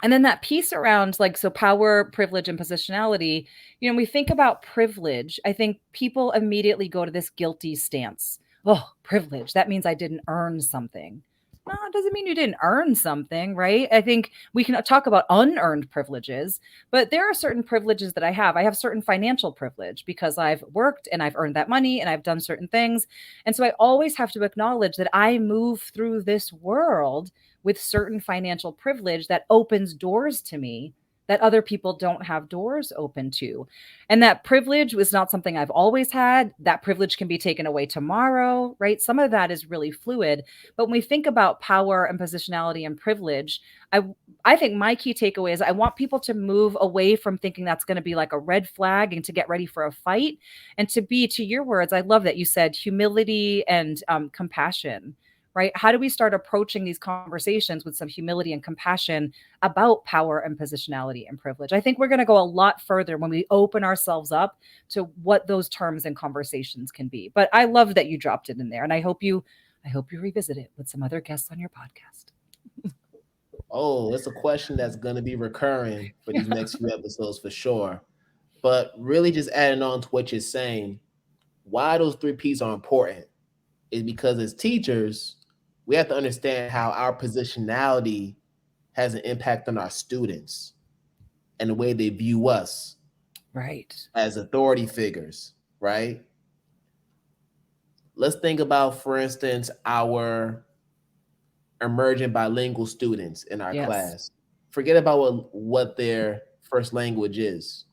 and then that piece around like, so power, privilege, and positionality, we think about privilege. I think people immediately go to this guilty stance. Oh, privilege. That means I didn't earn something. No, it doesn't mean you didn't earn something, right? I think we can talk about unearned privileges, but there are certain privileges that I have. I have certain financial privilege because I've worked and I've earned that money and I've done certain things. And so I always have to acknowledge that I move through this world with certain financial privilege that opens doors to me that other people don't have doors open to. And that privilege was not something I've always had. That privilege can be taken away tomorrow, right? Some of that is really fluid. But when we think about power and positionality and privilege, I I think my key takeaway is I want people to move away from thinking that's going to be like a red flag and to get ready for a fight, and to be, to your words, I love that you said humility and compassion, right? How do we start approaching these conversations with some humility and compassion about power and positionality and privilege? I think we're going to go a lot further when we open ourselves up to what those terms and conversations can be. But I love that you dropped it in there, and I hope you revisit it with some other guests on your podcast.
Oh, it's a question that's going to be recurring for these next few episodes for sure. But really, just adding on to what you're saying, why those three P's are important is because as teachers, we have to understand how our positionality has an impact on our students and the way they view us
Right.
as authority figures, right? Let's think about, for instance, our emerging bilingual students in our
Yes.
class. Forget about what their first language is.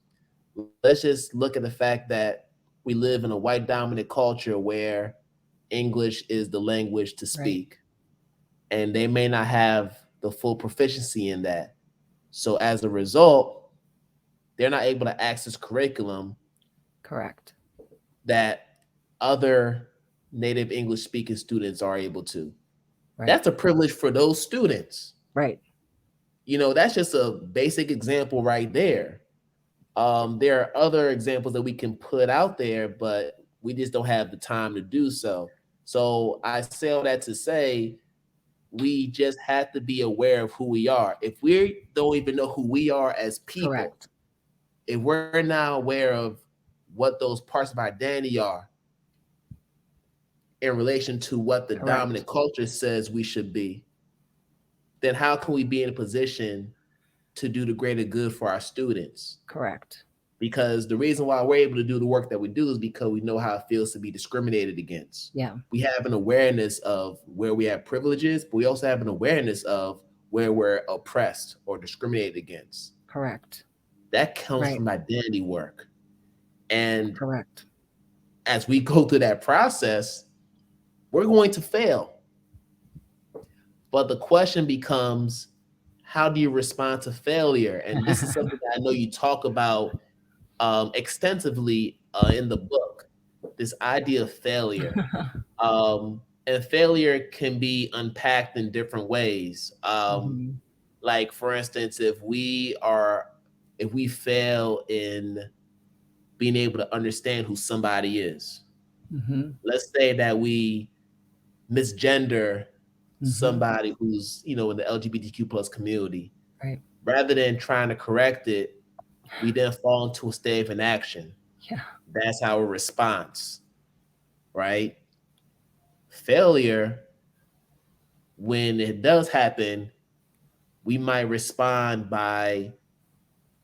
Let's just look at the fact that we live in a white dominant culture where English is the language to
Right.
speak, and they may not have the full proficiency in that. So as a result, they're not able to access curriculum
Correct.
that other native English speaking students are able to.
Right.
That's a privilege for those students.
Right.
That's just a basic example right there. There are other examples that we can put out there, but We just don't have the time to do so. So I say all that to say we just have to be aware of who we are. If we don't even know who we are as people,
Correct.
if we're not aware of what those parts of identity are in relation to what the
Correct.
dominant culture says we should be, then how can we be in a position to do the greater good for our students?
Correct.
Because the reason why we're able to do the work that we do is because we know how it feels to be discriminated against.
Yeah.
We have an awareness of where we have privileges, but we also have an awareness of where we're oppressed or discriminated against.
Correct.
That comes
Right.
from identity work. And
Correct.
as we go through that process, we're going to fail. But the question becomes, how do you respond to failure? And this is something that I know you talk about extensively in the book, this idea of failure. And failure can be unpacked in different ways.
Hmm.
Like for instance, if we fail in being able to understand who somebody is,
Hmm.
let's say that we misgender
Hmm.
somebody who's in the LGBTQ plus community,
Right.
rather than trying to correct it, we then fall into a state of inaction.
Yeah.
That's our response, right? Failure, when it does happen, we might respond by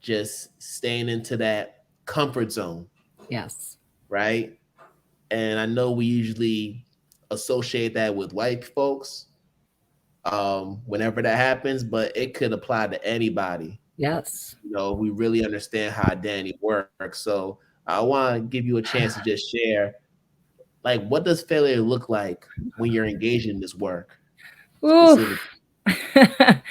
just staying into that comfort zone,
Yes.
right? And I know we usually associate that with white folks whenever that happens, but it could apply to anybody.
Yes.
We really understand how identity works. So I want to give you a chance to just share, like, what does failure look like when you're engaged in this work
Ooh.
specifically?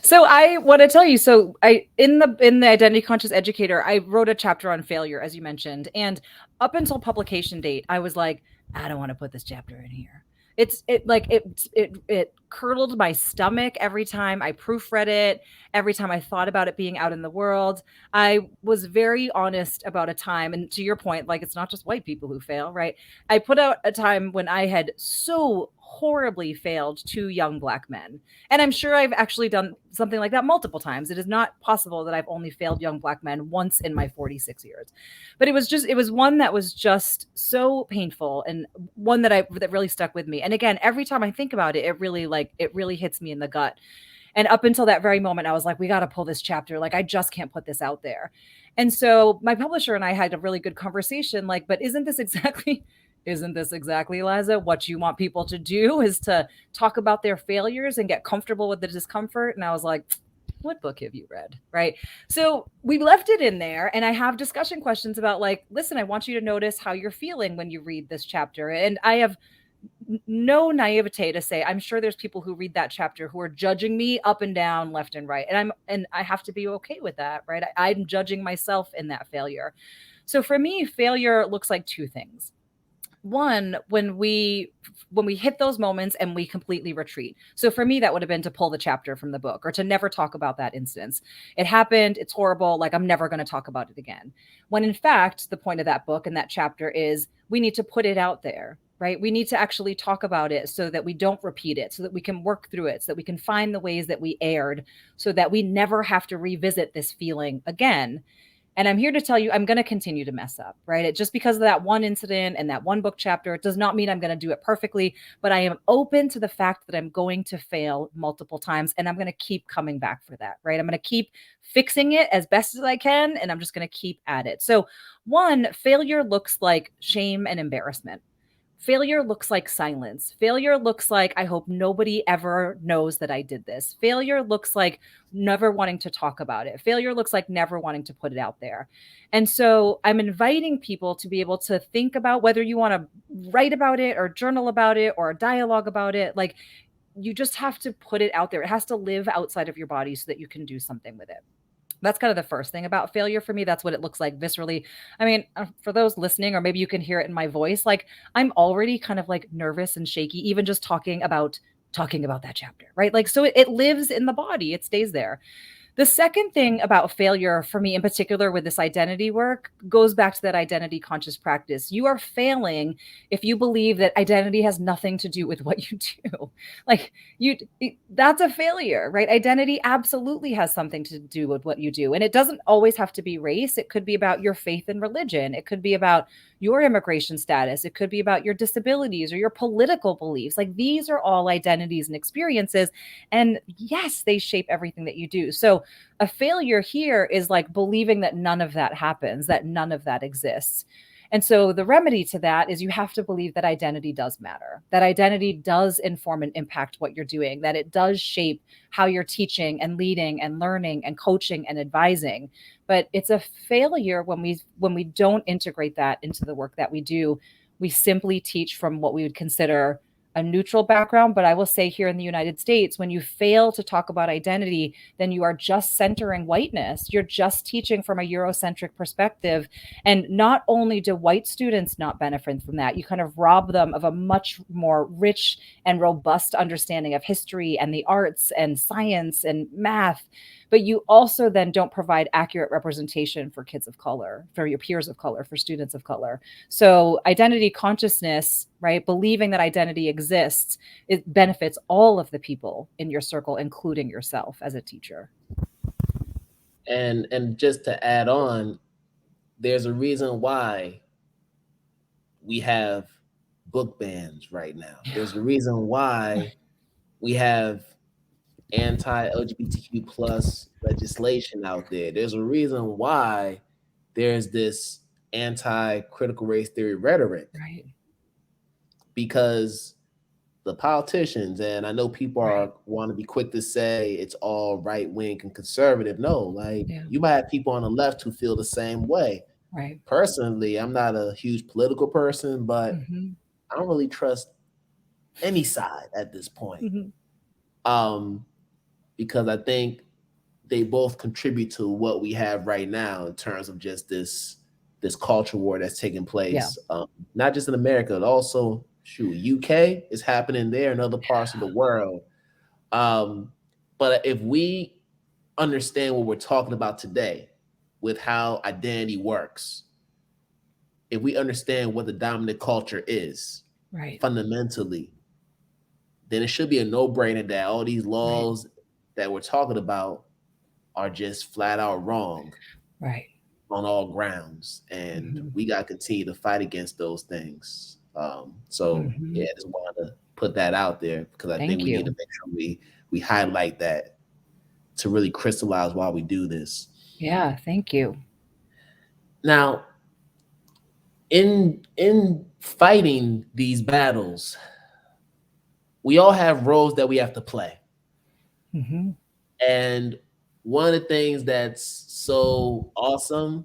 So I want to tell you, so I in the Identity Conscious Educator, I wrote a chapter on failure, as you mentioned. And up until publication date, I was like, I don't want to put this chapter in here. It curdled my stomach every time I proofread it, every time I thought about it being out in the world. I was very honest about a time, and to your point, like, it's not just white people who fail, right? I put out a time when I had so horribly failed two young Black men. And I'm sure I've actually done something like that multiple times. It is not possible that I've only failed young Black men once in my 46 years. But it was one that was just so painful, and one that really stuck with me. And again, every time I think about it, it really hits me in the gut. And up until that very moment, I was like, we got to pull this chapter. Like, I just can't put this out there. And so my publisher and I had a really good conversation, like, but isn't this exactly, Liza, what you want people to do, is to talk about their failures and get comfortable with the discomfort? And I was like, what book have you read? Right. So we left it in there, and I have discussion questions about, like, listen, I want you to notice how you're feeling when you read this chapter. And I have no naivete to say, I'm sure there's people who read that chapter who are judging me up and down, left and right. And I have to be okay with that, right? I'm judging myself in that failure. So for me, failure looks like two things. One, when we hit those moments and we completely retreat. So for me, that would have been to pull the chapter from the book, or to never talk about that instance. It happened, it's horrible, like, I'm never going to talk about it again. When in fact, the point of that book and that chapter is, we need to put it out there, right? We need to actually talk about it so that we don't repeat it, so that we can work through it, so that we can find the ways that we erred, so that we never have to revisit this feeling again. And I'm here to tell you, I'm going to continue to mess up, right? Just because of that one incident and that one book chapter, it does not mean I'm going to do it perfectly, but I am open to the fact that I'm going to fail multiple times, and I'm going to keep coming back for that, right? I'm going to keep fixing it as best as I can, and I'm just going to keep at it. So, one, failure looks like shame and embarrassment. Failure looks like silence. Failure looks like, I hope nobody ever knows that I did this. Failure looks like never wanting to talk about it. Failure looks like never wanting to put it out there. And so I'm inviting people to be able to think about whether you want to write about it or journal about it or dialogue about it. Like, you just have to put it out there. It has to live outside of your body so that you can do something with it. That's kind of the first thing about failure for me. That's what it looks like viscerally. I mean, for those listening, or maybe you can hear it in my voice, like, I'm already kind of like nervous and shaky, even just talking about that chapter, right? Like, so it lives in the body, it stays there. The second thing about failure for me in particular with this identity work goes back to that identity conscious practice. You are failing if you believe that identity has nothing to do with what you do. Like you that's a failure, right? Identity absolutely has something to do with what you do. And it doesn't always have to be race. It could be about your faith in religion. It could be about your immigration status. It could be about your disabilities or your political beliefs. Like these are all identities and experiences. And yes, they shape everything that you do. So a failure here is like believing that none of that happens, that none of that exists. And so the remedy to that is you have to believe that identity does matter, that identity does inform and impact what you're doing, that it does shape how you're teaching and leading and learning and coaching and advising. But it's a failure when we don't integrate that into the work that we do. We simply teach from what we would consider a neutral background. But I will say here in the United States, when you fail to talk about identity, then you are just centering whiteness. You're just teaching from a Eurocentric perspective. And not only do white students not benefit from that, you kind of rob them of a much more rich and robust understanding of history and the arts and science and math. But you also then don't provide accurate representation for kids of color, for your peers of color, for students of color. So identity consciousness, right? Believing that identity exists, it benefits all of the people in your circle, including yourself as a teacher.
And just to add on, there's a reason why we have book bans right now. There's a reason why we have anti-LGBTQ plus legislation out there. There's a reason why there's this anti-critical race theory rhetoric,
Right.
because the politicians, and I know people
Right.
are want to be quick to say it's all right wing and conservative. No, like
Yeah.
you might have people on the left who feel the same way.
Right.
Personally, I'm not a huge political person, but
Mm-hmm.
I don't really trust any side at this point.
Mm-hmm.
Um, because I think they both contribute to what we have right now in terms of just this culture war that's taking
Yeah.
place, not just in America, but also shoot, UK is happening there and other parts of the world. Um, but if we understand what we're talking about today, with how identity works, if we understand what the dominant culture is
Right.
fundamentally, then it should be a no-brainer that all these
Right.
laws that we're talking about are just flat out wrong
Right.
on all grounds, and
Mm-hmm.
we got to continue to fight against those things. So
Mm-hmm.
yeah, I just wanted to put that out there because I think
Thank
we need to
you.
make sure we highlight that to really crystallize why we do this.
Yeah. Thank you.
Now, in fighting these battles, we all have roles that we have to play,
Mm-hmm.
and one of the things that's so awesome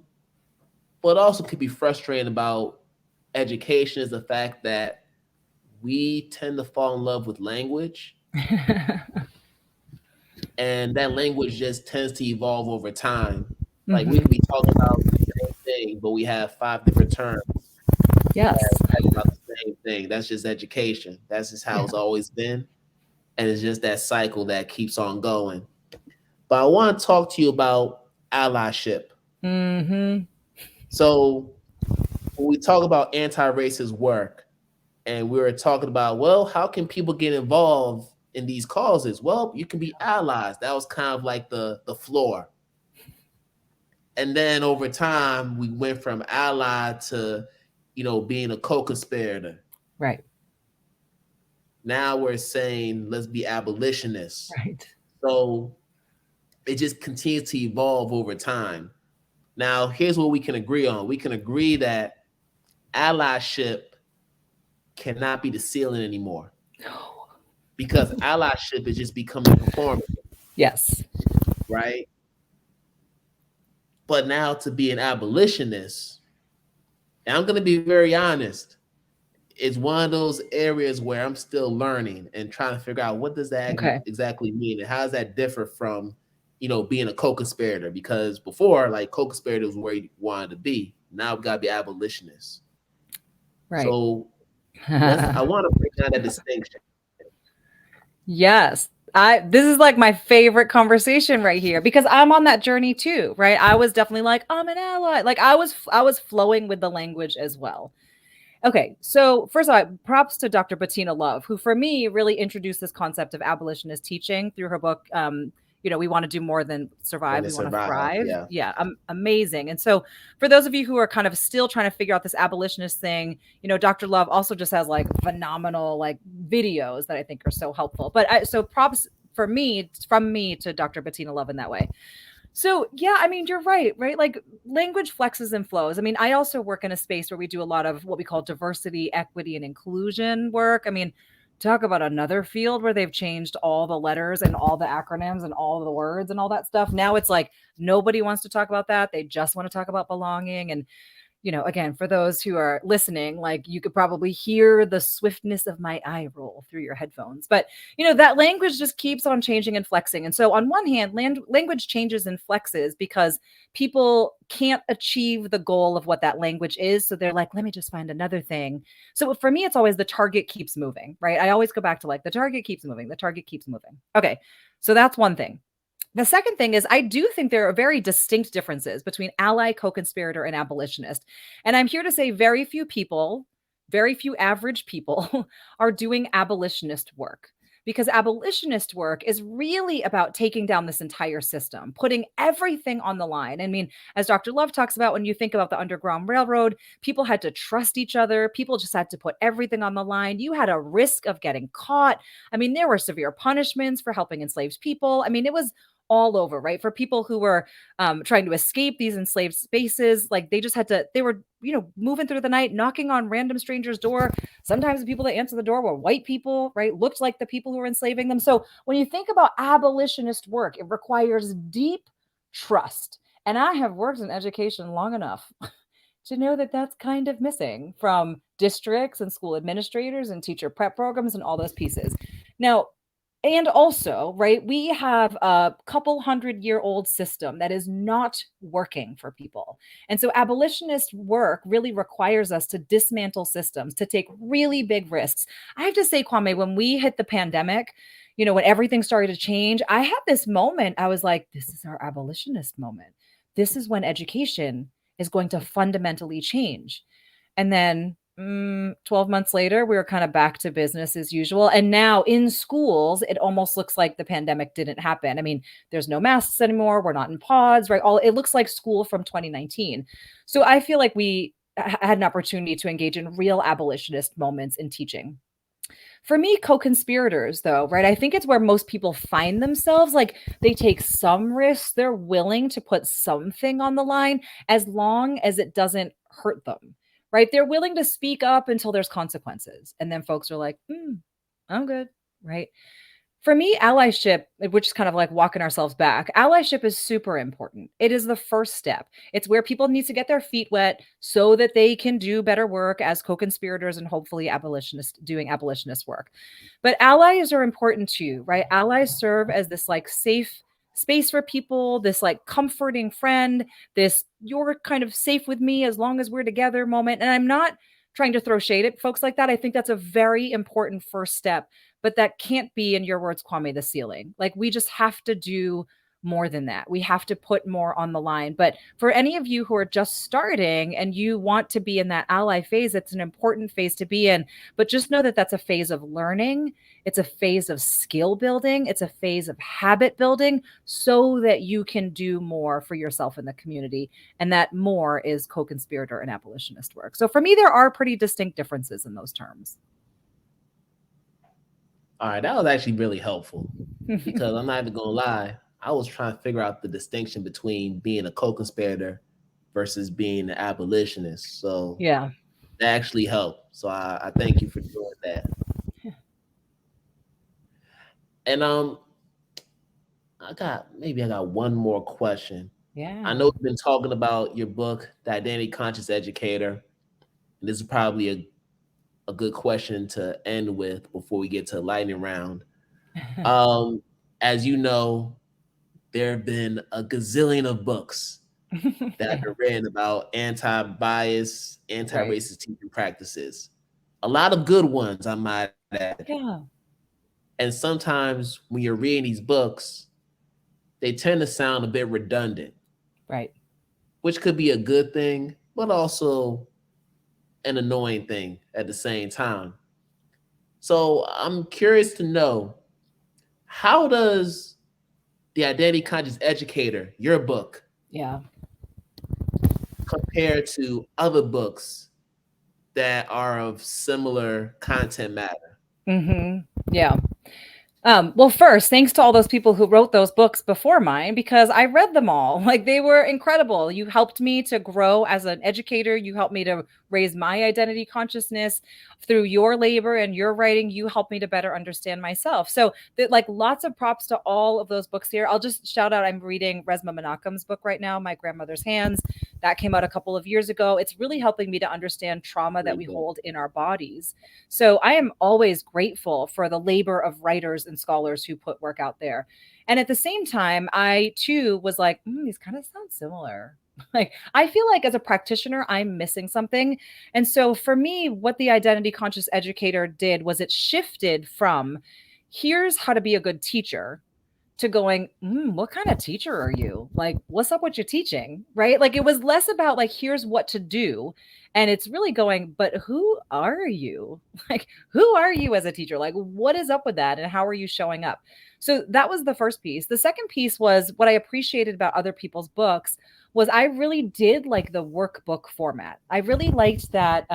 but also could be frustrating about education is the fact that we tend to fall in love with language, and that language just tends to evolve over time. Like we
Mm-hmm.
could be talking about the same thing, but we have five different terms
Yes.
that talk about the same thing. That's just education. That's just how
Yeah.
it's always been. And it's just that cycle that keeps on going. But I want to talk to you about allyship.
Mm-hmm.
So when we talk about anti-racist work, and we were talking about, well, how can people get involved in these causes? Well, you can be allies. That was kind of like the floor. And then over time, we went from ally to, being a co-conspirator.
Right.
Now we're saying let's be abolitionists.
Right.
So it just continues to evolve over time. Now, here's what we can agree on. We can agree that allyship cannot be the ceiling anymore,
No.
because allyship is just becoming performative,
Yes.
right? But now to be an abolitionist, and I'm going to be very honest, it's one of those areas where I'm still learning and trying to figure out what does that
Okay.
exactly mean, and how does that differ from, being a co-conspirator? Because before, like, co-conspirator was where you wanted to be. Now we got to be abolitionists.
Right.
So I want to break down that distinction.
Yes. This is like my favorite conversation right here because I'm on that journey too, right? I was definitely like, I'm an ally. Like I was flowing with the language as well. Okay, so first of all, props to Dr. Bettina Love, who for me really introduced this concept of abolitionist teaching through her book. We want to do more than survive,
When it
we want to
survive,
thrive.
yeah.
Yeah, amazing. And so, for those of you who are kind of still trying to figure out this abolitionist thing, Dr. Love also just has like phenomenal like videos that I think are so helpful. So props for me from me to Dr. Bettina Love in that way. So yeah, I mean, you're right, right? Like language flexes and flows. I mean, I also work in a space where we do a lot of what we call diversity, equity, and inclusion work. I mean, talk about another field where they've changed all the letters and all the acronyms and all the words and all that stuff. Now it's like nobody wants to talk about that. They just want to talk about belonging. And again, for those who are listening, like you could probably hear the swiftness of my eye roll through your headphones. But, that language just keeps on changing and flexing. And so, on one hand, language changes and flexes because people can't achieve the goal of what that language is. So they're like, let me just find another thing. So for me, it's always the target keeps moving, right? I always go back to like the target keeps moving, the target keeps moving. Okay. So that's one thing. The second thing is, I do think there are very distinct differences between ally, co conspirator, and abolitionist. And I'm here to say very few people, very few average people, are doing abolitionist work because abolitionist work is really about taking down this entire system, putting everything on the line. I mean, as Dr. Love talks about, when you think about the Underground Railroad, people had to trust each other. People just had to put everything on the line. You had a risk of getting caught. I mean, there were severe punishments for helping enslaved people. I mean, it was all over, right? For people who were trying to escape these enslaved spaces, like they just had to, they were, moving through the night, knocking on random strangers' door. Sometimes the people that answered the door were white people, right? Looked like the people who were enslaving them. So when you think about abolitionist work, it requires deep trust. And I have worked in education long enough to know that that's kind of missing from districts and school administrators and teacher prep programs and all those pieces. Now, and also, right, we have a couple 100-year-old system that is not working for people. And so abolitionist work really requires us to dismantle systems, to take really big risks. I have to say, Kwame, when we hit the pandemic, when everything started to change, I had this moment. I was like, this is our abolitionist moment. This is when education is going to fundamentally change. And then 12 months later, we were kind of back to business as usual. And now in schools, it almost looks like the pandemic didn't happen. I mean, there's no masks anymore. We're not in pods, right? It looks like school from 2019. So I feel like we had an opportunity to engage in real abolitionist moments in teaching. For me, co-conspirators, though, right? I think it's where most people find themselves. Like they take some risks, they're willing to put something on the line as long as it doesn't hurt them, right? They're willing to speak up until there's consequences. And then folks are like, I'm good, right? For me, allyship, which is kind of like walking ourselves back, allyship is super important. It is the first step. It's where people need to get their feet wet so that they can do better work as co-conspirators and hopefully abolitionists doing abolitionist work. But allies are important too, right? Allies serve as this like safe space for people, this like comforting friend, this you're kind of safe with me as long as we're together moment. And I'm not trying to throw shade at folks like that. I think that's a very important first step, but that can't be, in your words, Kwame, the ceiling. Like we just have to do more than that. We have to put more on the line. But for any of you who are just starting and you want to be in that ally phase, it's an important phase to be in. But just know that that's a phase of learning. It's a phase of skill building. It's a phase of habit building so that you can do more for yourself in the community. And that more is co-conspirator and abolitionist work. So for me, there are pretty distinct differences in those terms.
All right, that was actually really helpful because I'm not even gonna lie. I was trying to figure out the distinction between being a co-conspirator versus being an abolitionist. So
Yeah.
that actually helped. So I thank you for doing that. And I got one more question. I
Yeah.
know we've been talking about your book, The Identity Conscious Educator. And this is probably a good question to end with before we get to lightning round. Um, as you know, there have been a gazillion of books that have
Yeah.
been written about anti-bias,
Right.
anti-racist teaching practices. A lot of good ones, I might add.
Yeah.
And sometimes when you're reading these books, they tend to sound a bit redundant,
Right.
which could be a good thing, but also an annoying thing at the same time. So I'm curious to know, how does the Identity Conscious Educator, your book,
Yeah.
compare to other books that are of similar content matter?
Yeah. Well, first, thanks to all those people who wrote those books before mine because I read them all. Like they were incredible. You helped me to grow as an educator. You helped me to raise my identity consciousness through your labor and your writing. You helped me to better understand myself. So, like, lots of props to all of those books here. I'll just shout out. I'm reading Resmaa Menakem's book right now, My Grandmother's Hands. That came out a couple of years ago. It's really helping me to understand trauma that we
Great book.
hold in our bodies. So I am always grateful for the labor of writers and scholars who put work out there. And at the same time, I too was like, these kind of sound similar. Like, I feel like as a practitioner, I'm missing something. And so for me, what the Identity Conscious Educator did was it shifted from here's how to be a good teacher to going, what kind of teacher are you? Like, what's up with your teaching? Right. Like, it was less about like, here's what to do. And it's really going, but who are you? Like, who are you as a teacher? Like, what is up with that? And how are you showing up? So that was the first piece. The second piece was what I appreciated about other people's books was I really did like the workbook format. I really liked that.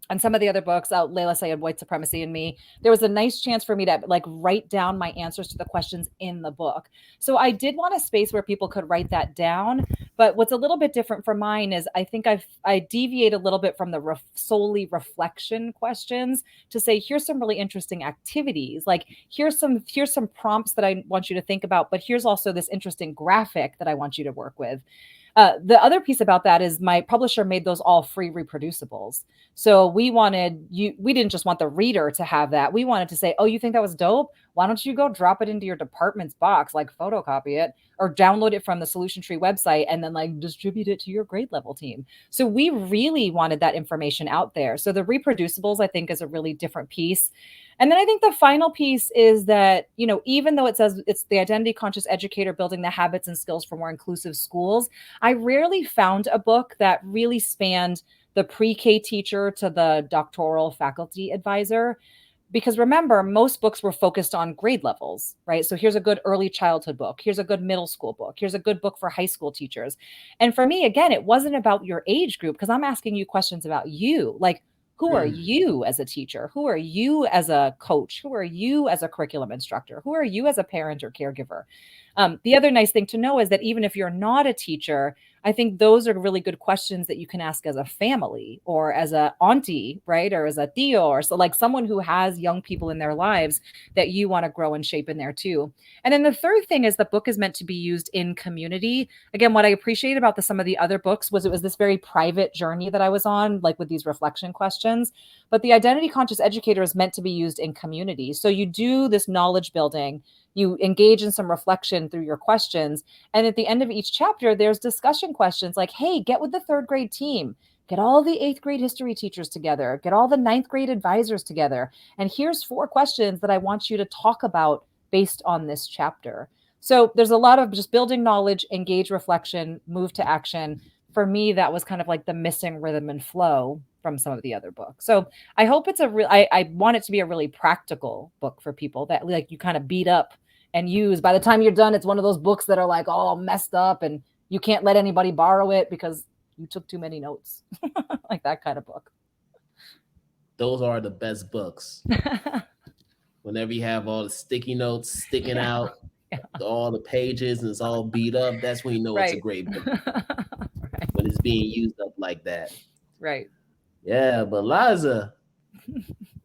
And some of the other books, Layla Sayed, White Supremacy and Me, there was a nice chance for me to like write down my answers to the questions in the book. So I did want a space where people could write that down. But what's a little bit different from mine is I think I deviate a little bit from the solely reflection questions to say here's some really interesting activities. Like here's some prompts that I want you to think about, but here's also this interesting graphic that I want you to work with. The other piece about that is my publisher made those all free reproducibles. So we didn't just want the reader to have that. We wanted to say, oh, you think that was dope? Why don't you go drop it into your department's box, like photocopy it or download it from the Solution Tree website and then like distribute it to your grade level team. So we really wanted that information out there. So the reproducibles, I think, is a really different piece. And then I think the final piece is that, even though it says it's the identity conscious educator building the habits and skills for more inclusive schools, I rarely found a book that really spanned the pre-K teacher to the doctoral faculty advisor. Because remember, most books were focused on grade levels, right? So here's a good early childhood book. Here's a good middle school book. Here's a good book for high school teachers. And for me, again, it wasn't about your age group because I'm asking you questions about you. Like, who are you as a teacher? Who are you as a coach? Who are you as a curriculum instructor? Who are you as a parent or caregiver? The other nice thing to know is that even if you're not a teacher, I think those are really good questions that you can ask as a family or as a auntie, right? Or as a tío, or so like someone who has young people in their lives that you want to grow and shape in there too. And then the third thing is the book is meant to be used in community. Again, what I appreciate about some of the other books was it was this very private journey that I was on, like with these reflection questions. But the Identity Conscious Educator is meant to be used in community. So you do this knowledge building, you engage in some reflection through your questions. And at the end of each chapter, there's discussion questions like, hey, get with the third grade team, get all the eighth grade history teachers together, get all the ninth grade advisors together. And here's 4 questions that I want you to talk about based on this chapter. So there's a lot of just building knowledge, engage reflection, move to action. For me, that was kind of like the missing rhythm and flow from some of the other books. So I hope it's I want it to be a really practical book for people that like you kind of beat up and use. By the time you're done, it's one of those books that are like all messed up and you can't let anybody borrow it because you took too many notes. Like that kind of book.
Those are the best books. Whenever you have all the sticky notes sticking
Yeah.
out, all the pages, and it's all beat up, that's when you know it's a
Right.
great book,
Right.
when it's being used up like that.
Right.
Yeah, but Liza,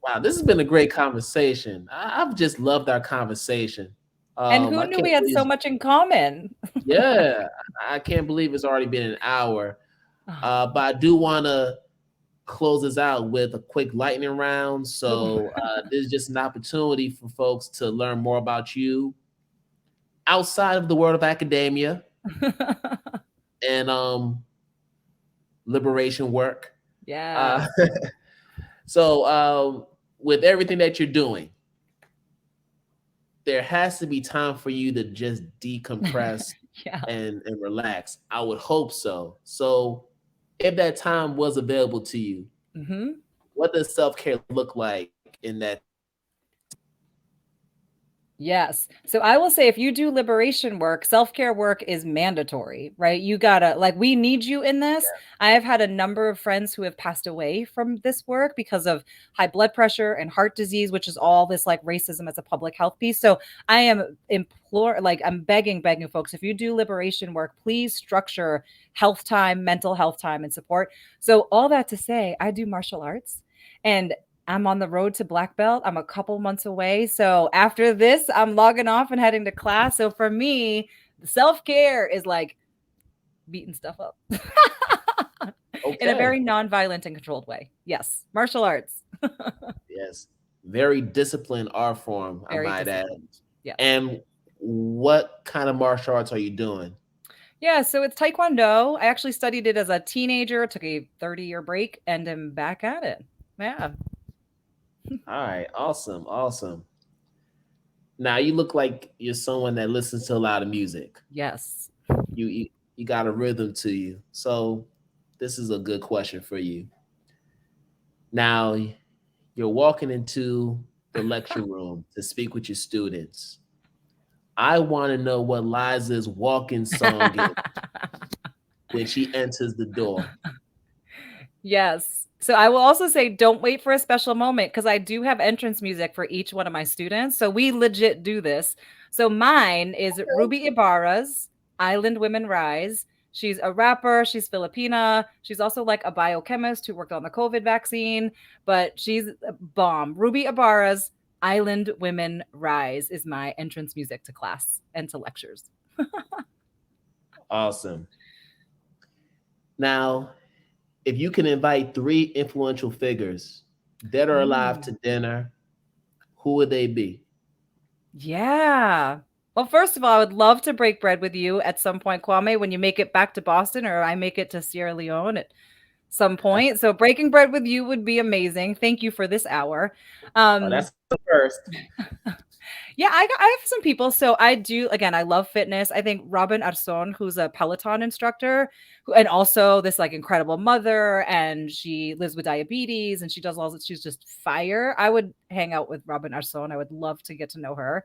wow, this has been a great conversation. I've just loved our conversation.
And who
I
knew
can't
we had
believe,
so much in common?
yeah, I can't believe it's already been an hour. But I do want to close this out with a quick lightning round.
Ooh.
So this is just an opportunity for folks to learn more about you outside of the world of academia and liberation work.
Yeah.
Uh, so with everything that you're doing, there has to be time for you to just decompress
Yeah.
and relax. I would hope so. So if that time was available to you,
Hmm.
what does self-care look like in that?
Yes. So I will say if you do liberation work, self-care work is mandatory, right? You gotta, like, we need you in this. I have had a number of friends who have passed away from this work because of high blood pressure and heart disease, which is all this like racism as a public health piece. So I am I'm begging folks, if you do liberation work, please structure health time, mental health time, and support. So all that to say, I do martial arts. And I'm on the road to black belt. I'm a couple months away. So after this, I'm logging off and heading to class. So for me, self-care is like beating stuff up in a
Okay.
very non-violent and controlled way. Yes. Martial arts.
Yes. Very disciplined art form, I
Very
might add.
disciplined. Yes.
And what kind of martial arts are you doing?
Yeah. So it's Taekwondo. I actually studied it as a teenager, took a 30-year break, and am back at it. Yeah.
All right. Awesome. Awesome. Now you look like you're someone that listens to a lot of music.
Yes.
You got a rhythm to you. So this is a good question for you. Now you're walking into the lecture room to speak with your students. I want to know what Liza's walking song is when she enters the door.
Yes. So I will also say don't wait for a special moment because I do have entrance music for each one of my students. So we legit do this. So mine is Ruby Ibarra's Island Women Rise. She's a rapper, she's Filipina. She's also like a biochemist who worked on the COVID vaccine, but she's a bomb. Ruby Ibarra's Island Women Rise is my entrance music to class and to lectures.
Awesome. Now, if you can invite three influential figures, dead or alive, to
Ooh.
dinner, who would they be?
Yeah. Well, first of all, I would love to break bread with you at some point, Kwame, when you make it back to Boston or I make it to Sierra Leone at some point. So breaking bread with you would be amazing. Thank you for this hour.
Oh,
Um,
that's the first.
yeah, I have some people. So I do, again, I love fitness. I think Robin Arson, who's a Peloton instructor, and also this like incredible mother, and she lives with diabetes and she does all that. She's just fire. I would hang out with Robin Arson. I would love to get to know her.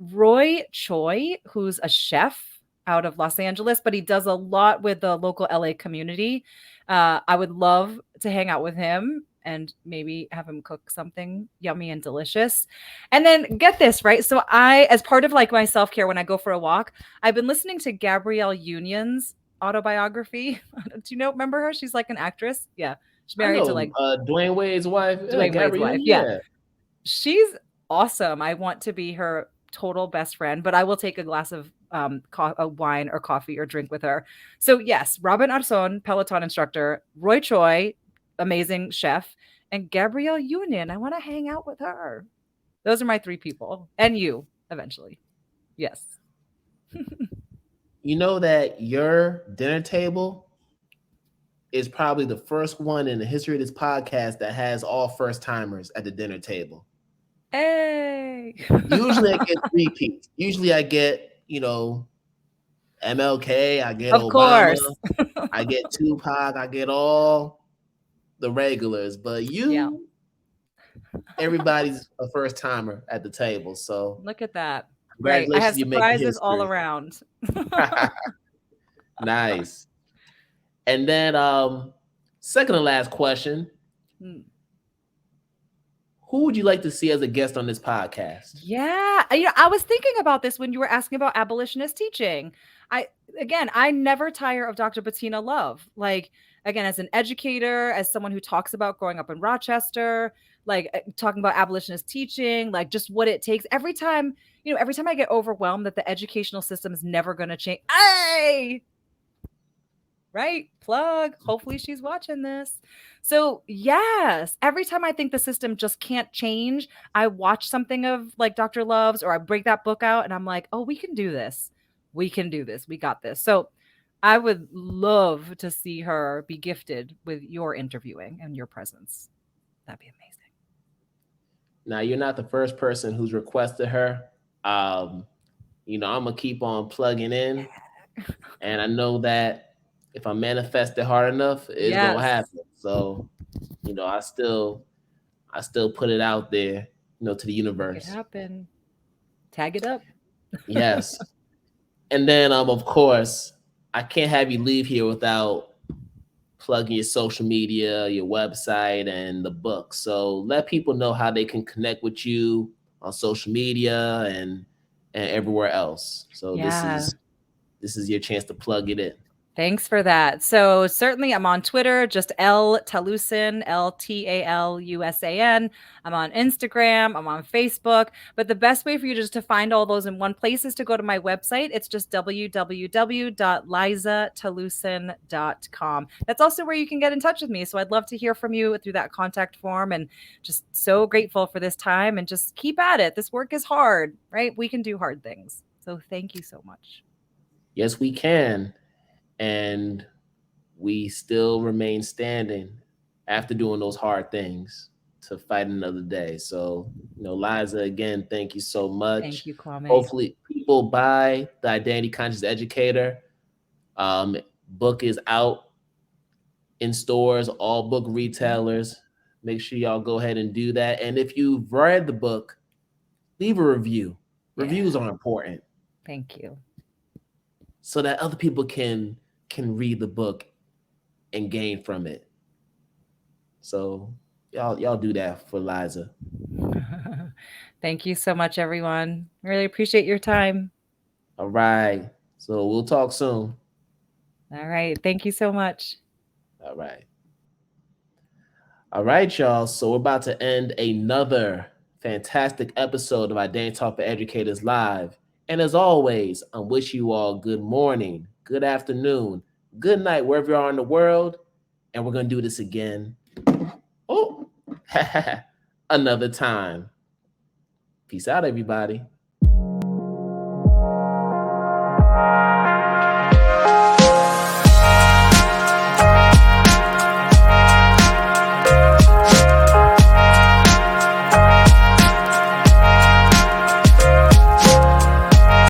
Roy Choi, who's a chef out of Los Angeles, but he does a lot with the local LA community. I would love to hang out with him and maybe have him cook something yummy and delicious. And then get this, right? So I, as part of like my self-care when I go for a walk, I've been listening to Gabrielle Union's autobiography. Do you know, remember her? She's like an actress. Yeah. She's
I
married to
know
like
Dwayne Wade's wife,
Dwayne Wade's
Gabrielle.
wife. Yeah.
Yeah.
She's awesome. I want to be her total best friend, but I will take a glass of a wine or coffee or drink with her. So yes, Robin Arson, Peloton instructor, Roy Choi, amazing chef, and Gabrielle Union. I want to hang out with her. Those are my three people, and you eventually. Yes.
You know that your dinner table is probably the first one in the history of this podcast that has all first timers at the dinner table.
Hey.
Usually I get repeats. Usually I get, MLK, I get
Of
Obama,
course.
I get Tupac, I get all the regulars. But
Yeah.
everybody's a first timer at the table. So
Look at that. Right. I have
congratulations, you're making
surprises all
history.
around.
Nice. And then second to last question.
Hmm.
Who would you like to see as a guest on this podcast?
Yeah, I was thinking about this when you were asking about abolitionist teaching. I I never tire of Dr. Bettina Love. Like again, as an educator, as someone who talks about growing up in Rochester, like talking about abolitionist teaching, like just what it takes. Every time I get overwhelmed that the educational system is never going to change. Hey, right? Plug. Hopefully she's watching this. So, yes, every time I think the system just can't change, I watch something of like Dr. Love's or I break that book out and I'm like, oh, we can do this. We can do this. We got this. So, I would love to see her be gifted with your interviewing and your presence. That'd be amazing.
Now you're not the first person who's requested her. Um, I'm gonna keep on plugging in, and I know that if I manifest it hard enough, it's gonna
Yes.
happen. So, I still put it out there, to the
Make it
universe.
happen. Tag it up.
Yes. And then of course, I can't have you leave here without plugging your social media, your website, and the book. So let people know how they can connect with you on social media and everywhere else. So this
Yeah.
is this is your chance to plug it in.
Thanks for that. So certainly I'm on Twitter, just Talusan, Talusan. I'm on Instagram, I'm on Facebook, but the best way for you just to find all those in one place is to go to my website. It's just www.LIZAh.talusan.com. That's also where you can get in touch with me. So I'd love to hear from you through that contact form, and just so grateful for this time, and just keep at it. This work is hard, right? We can do hard things. So thank you so much.
Yes, we can. And we still remain standing after doing those hard things to fight another day. So, Liza, again, thank you so
Thank
much.
you, Kwame.
Hopefully, people buy the Identity Conscious Educator. Um, Book is out in stores, all book retailers. Make sure y'all go ahead and do that. And if you've read the book, leave a review.
Yeah.
Reviews are important
Thank you.
so that other people can read the book and gain from it. So y'all do that for Liza.
Thank you so much, everyone. Really appreciate your time.
All right. So we'll talk soon.
All right. Thank you so much.
All right. All right, y'all. So we're about to end another fantastic episode of Identity Talk for Educators Live. And as always, I wish you all good morning, good afternoon, good night, wherever you are in the world. And we're going to do this again. Oh, another time. Peace out, everybody.